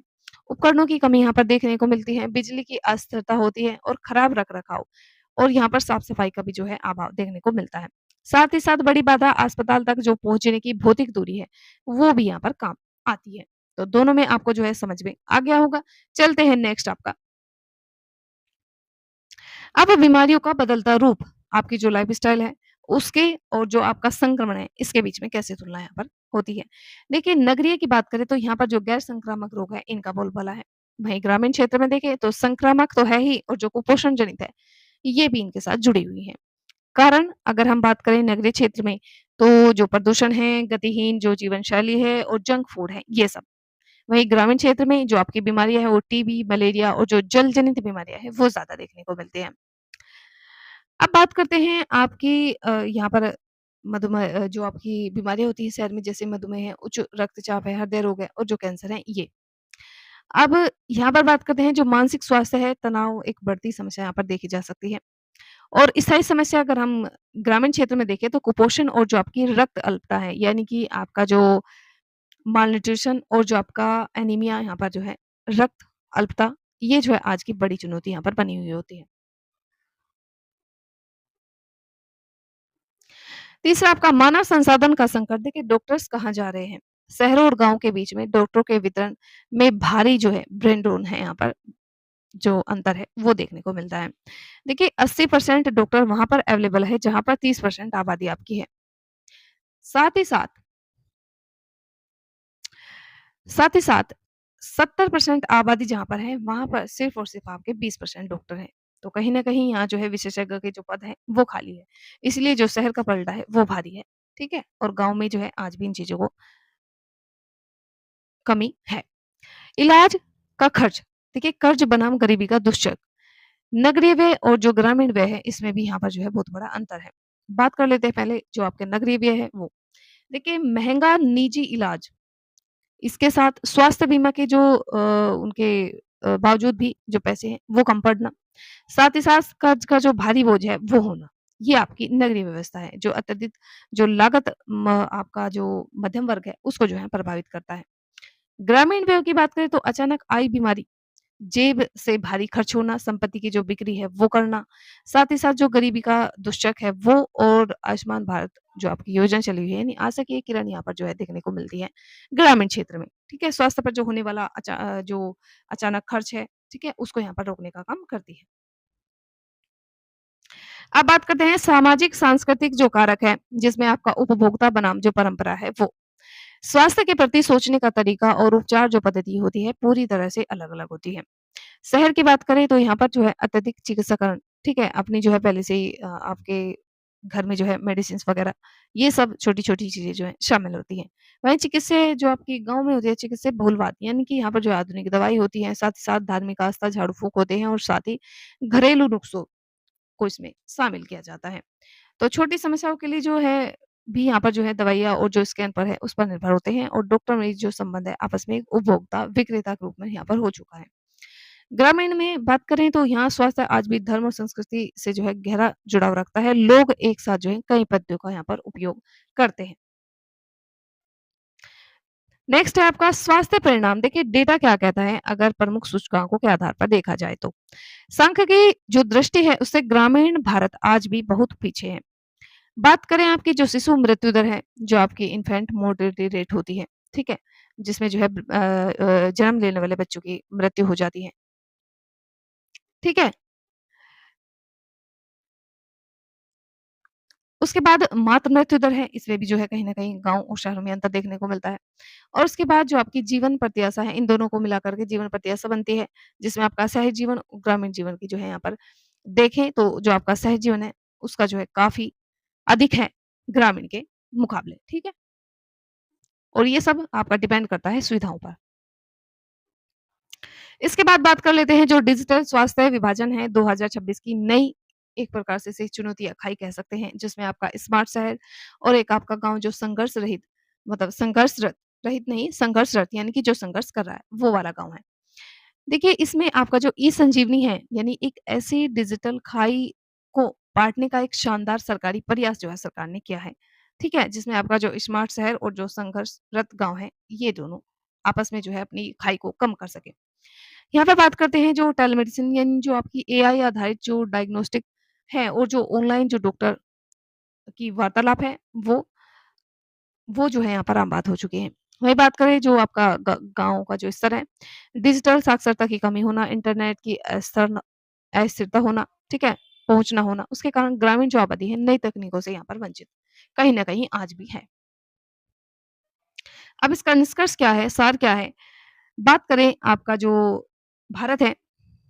उपकरणों की कमी यहाँ पर देखने को मिलती है, बिजली की अस्थिरता होती है और खराब रख-रखाव और यहाँ पर साफ-सफाई का भी जो है अभाव देखने को मिलता है। साथ ही साथ बड़ी बाधा अस्पताल तक जो पहुँचने की भौतिक दूरी है, वो भी यहाँ पर काम आती है। तो दोनों में आपको जो है समझ में आ गया होगा। चलते हैं नेक्स्ट आपका अब बीमारियों का बदलता रूप, आपकी जो लाइफ़स्टाइल है, उसके और जो आपका संक्रमण है, इसके बीच में कैसे तुलना यहाँ पर होती है। देखिए, नगरीय की बात करें तो यहाँ पर जो गैर संक्रामक रोग है, इनका बोलबाला है। वहीं ग्रामीण क्षेत्र में देखें तो संक्रामक तो है ही और जो कुपोषण जनित है, ये भी इनके साथ जुड़ी हुई हैं। कारण अगर हम बात करें नगरीय क्षेत्र में, तो जो प्रदूषण है, गतिहीन जो जीवन शैली है और जंक फूड है, ये सब। वहीं ग्रामीण क्षेत्र में जो आपकी बीमारियाँ हैं, वो टीबी, मलेरिया और जो जल जनित बीमारियाँ हैं, वो ज़्यादा देखने को मिलती हैं। अब बात करते हैं आपकी यहाँ पर जो आपकी बीमारियाँ होती हैं शहर में जैसे मधुमेह है, उच्च रक्तचाप है, हृदय रोग है और जो कैंसर है ये। अब यहाँ पर बात करते हैं जो मानसिक स्वास्थ्य है, तनाव एक बढ़ती समस्या यहाँ पर देखी जा सकती है। और स्थायी समस्या अगर हम ग्रामीण क्षेत्र में देखें तो कुपोषण और जो आपकी रक्त अल्पता है, यानी कि आपका जो मालन्यूट्रिशन और जो आपका एनीमिया यहाँ पर जो है, रक्त अल्पता, ये जो है आज की बड़ी चुनौती यहाँ पर बनी हुई होती है। तीसरा आपका मानव संसाधन का संकट देखिए डॉक्टर्स कहाँ जा रहे हैं? शहरों और गाँव के बीच में डॉक्टरों के वितरण में भारी जो है ब्रेन ड्रेन है यहाँ पर जो अंतर है वो देखने को मिलता है। देखिए 80% डॉक्टर वहाँ पर अवेलेबल है जहाँ पर 30% आबादी आपकी है। साथ ही साथ साथ ही साथ 70% आबादी जहाँ पर है वहाँ पर सिर्फ़ और सिर्फ़ आपके 20% डॉक्टर हैं। तो कहीं न कहीं यहाँ जो है विशेषज्ञ के जो पद हैं वो खाली है। इसलिए जो शहर का पलड़ा है वो भारी है। ठीक है? और गाँव में जो है आज भी इन चीज़ों को कमी है। इलाज का खर्च, देखिए कर्ज बनाम गरीबी का दुष्चक्र। नगरीय व्यय और जो ग्रामीण व्यय है, इसमें भी यहाँ पर जो है बहुत बड़ा अंतर है। बात कर लेते हैं पहले जो आपके नगरीय व्यय है वो। देखिए महँगा निजी इलाज, इसके साथ स्वास्थ्य बीमा के जो उनके बावजूद भी जो पैसे हैं वो कम पड़ना, साथ ही साथ कर्ज का जो भारी बोझ है वो होना, ये आपकी नगरीय व्यवस्था है। जो अत्यधिक जो लागत आपका जो मध्यम वर्ग है उसको जो है प्रभावित करता है। ग्रामीण व्यय की बात करें तो अचानक आई बीमारी, जेब से भारी खर्च होना, संपत्ति की जो बिक्री है वो करना, साथ ही साथ जो गरीबी का दुष्चक है वो और आयुष्मान भारत जो आपकी योजना चली हुई है यानी आशा की एक किरण यहाँ पर जो है देखने को मिलती है ग्रामीण क्षेत्र में, ठीक है? स्वास्थ्य पर जो होने वाला जो अचानक खर्च है, ठीक है? उसको यहाँ पर रोकने का काम करती है। अब बात करते हैं सामाजिक सांस्कृतिक जो कारक है, जिसमें आपका उपभोक्ता बनाम जो परंपरा है वो। स्वास्थ्य के प्रति सोचने का तरीका और उपचार जो पद्धति होती है, पूरी तरह से अलग-अलग होती है। शहर की बात करें तो यहाँ पर जो है अत्यधिक चिकित्साकरण, ठीक है? अपनी जो है पहले से ही आपके घर में जो है मेडिसिन्स वगैरह, ये सब छोटी-छोटी चीज़ें जो हैं शामिल होती हैं। वहीं चिकित्सा जो आपकी गाँव में होती है, चिकित्सा बहुलवाद यानी कि यहाँ पर जो आधुनिक दवाई होती है, साथ ही साथ धार्मिक आस्था, झाड़-फूँक होते हैं और साथ ही घरेलू नुस्खों को इसमें शामिल किया जाता है। तो छोटी समस्याओं के लिए जो है भी यहाँ पर जो है दवाइयाँ और जो स्कैन पर है, उस पर निर्भर होते हैं और डॉक्टर-मरीज जो संबंध है आपस में एक उपभोक्ता, विक्रेता के रूप में यहाँ पर हो चुका है। ग्रामीण में बात करें तो यहाँ स्वास्थ्य आज भी धर्म और संस्कृति से जो है गहरा जुड़ाव रखता है। लोग एक साथ जो है कई पद्धतियों का यहाँ पर उपयोग करते हैं। नेक्स्ट है आपका स्वास्थ्य परिणाम। देखिए डेटा क्या कहता है अगर प्रमुख सूचकांकों के आधार पर देखा जाए तो। सांख्यिकी जो दृष्टि है उससे ग्रामीण भारत आज भी बहुत पीछे है। बात करें आपकी जो शिशु मृत्यु दर है, जो आपकी इन्फेंट मोर्टेलिटी रेट होती है, ठीक है? जिसमें जो है जन्म लेने वाले बच्चों की मृत्यु हो जाती है, ठीक है? उसके बाद मातृ मृत्यु दर है, इसमें भी जो है कहीं न कहीं गाँव और शहरों में अंतर देखने को मिलता है। और उसके बाद जो आपकी जीवन प्रत्याशा है, इन दोनों को मिलाकर के जीवन प्रत्याशा बनती है, जिसमें आपका शहरी जीवन, ग्रामीण जीवन की जो है यहाँ पर देखें तो जो आपका शहरी जीवन है, उसका जो है काफ़ी अधिक है ग्रामीण के मुकाबले, ठीक है? और ये सब आपका डिपेंड करता है सुविधाओं पर। इसके बाद बात कर लेते हैं जो डिजिटल स्वास्थ्य विभाजन है 2026 की नई एक प्रकार से इसे चुनौती अखाई कह सकते हैं, जिसमें आपका स्मार्ट शहर और एक आपका गाँव जो संघर्ष रहित मतलब संघर्षरत रहित नहीं संघर्षरत यानी कि जो संघर्ष कर रहा है, वो वाला गाँव है। देखिए इसमें आपका जो ई-संजीवनी है, यानी एक ऐसी डिजिटल खाई को बाँटने का एक शानदार सरकारी प्रयास जो है सरकार ने किया है। ठीक है? जिसमें आपका जो स्मार्ट शहर और जो संघर्षरत गाँव है, ये दोनों आपस में जो है अपनी खाई को कम कर सकें। यहाँ पे बात करते हैं जो टेलीमेडिसिन यानी जो आपकी एआई आधारित जो डायग्नोस्टिक है और जो ऑनलाइन जो डॉक्टर की वार्तालाप है, वो जो है यहाँ पर आम बात हो चुकी है। वहीं बात करें जो आपका गाँव का जो स्तर है, डिजिटल साक्षरता की कमी होना, इंटरनेट की अस्थिरता होना, ठीक है? पहुँच ना होना, उसके कारण ग्रामीण जो आबादी है, नई तकनीकों से यहाँ पर वंचित कहीं न कहीं आज भी है। अब इसका निष्कर्ष क्या है, सार क्या है? बात करें आपका जो भारत है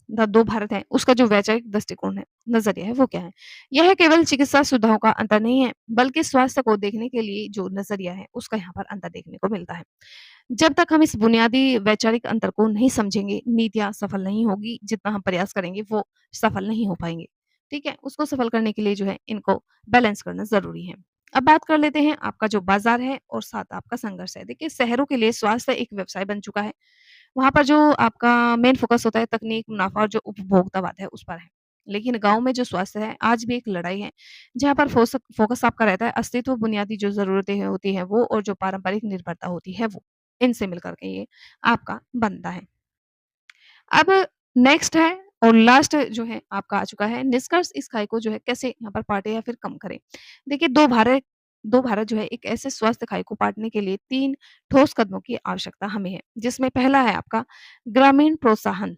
द 2 भारत है, उसका जो वैचारिक दृष्टिकोण है, नज़रिया है, वो क्या है? यह केवल चिकित्सा सुविधाओं का अंतर नहीं है, बल्कि स्वास्थ्य को देखने के लिए जो नज़रिया है, उसका यहाँ पर अंतर देखने को मिलता है। जब तक हम इस बुनियादी वैचारिक अंतर को नहीं समझेंगे, नीतियाँ सफल नहीं होगी, जितना हम प्रयास करेंगे, वो सफल नहीं हो पाएँगे। ठीक है? उसको सफल करने के लिए जो है, इनको बैलेंस करना ज़रूरी है। अब बात कर लेते हैं आपका जो बाज़ार है और साथ आपका संघर्ष है। देखिए, शहरों के लिए स्वास्थ्य एक व्यवसाय बन चुका है। वहाँ पर जो आपका मेन फ़ोकस होता है तकनीक, मुनाफ़ा और जो उपभोक्तावाद है उस पर है। लेकिन गाँव में जो स्वास्थ्य है आज भी एक लड़ाई है, जहाँ पर फ़ोकस आपका रहता है अस्तित्व, बुनियादी जो ज़रूरतें हैं होती हैं वो और जो पारंपरिक निर्भरता होती है वो। इनसे मिलकर के ये आपका बनता है। अब नेक्स्ट है और लास्ट जो है आपका आ चुका है निष्कर्ष इस खाई को जो है कैसे यहाँ पर बाँटे या फिर कम करें। देखिए 2 भारत जो है एक ऐसे स्वास्थ्य खाई को बाँटने के लिए 3 ठोस कदमों की आवश्यकता हमें है। जिसमें पहला है आपका ग्रामीण प्रोत्साहन,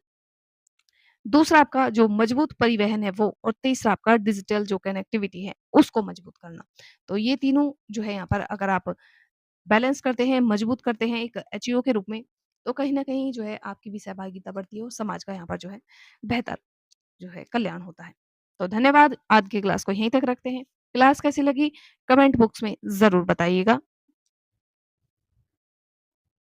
दूसरा आपका जो मजबूत परिवहन है वो और तीसरा आपका डिजिटल जो कनेक्टिविटी है उसको मजबूत करना। तो ये तीनों जो है यहाँ पर अगर आप बैलेंस करते हैं, मजबूत करते हैं एक एचईओ के रूप में, तो कहीं न कहीं जो है आपकी भी सहभागिता बढ़ती है और समाज का यहाँ पर जो है बेहतर जो है कल्याण होता है। तो धन्यवाद, आज की क्लास को यहीं तक रखते हैं। क्लास कैसी लगी कमेंट बॉक्स में ज़रूर बताइएगा।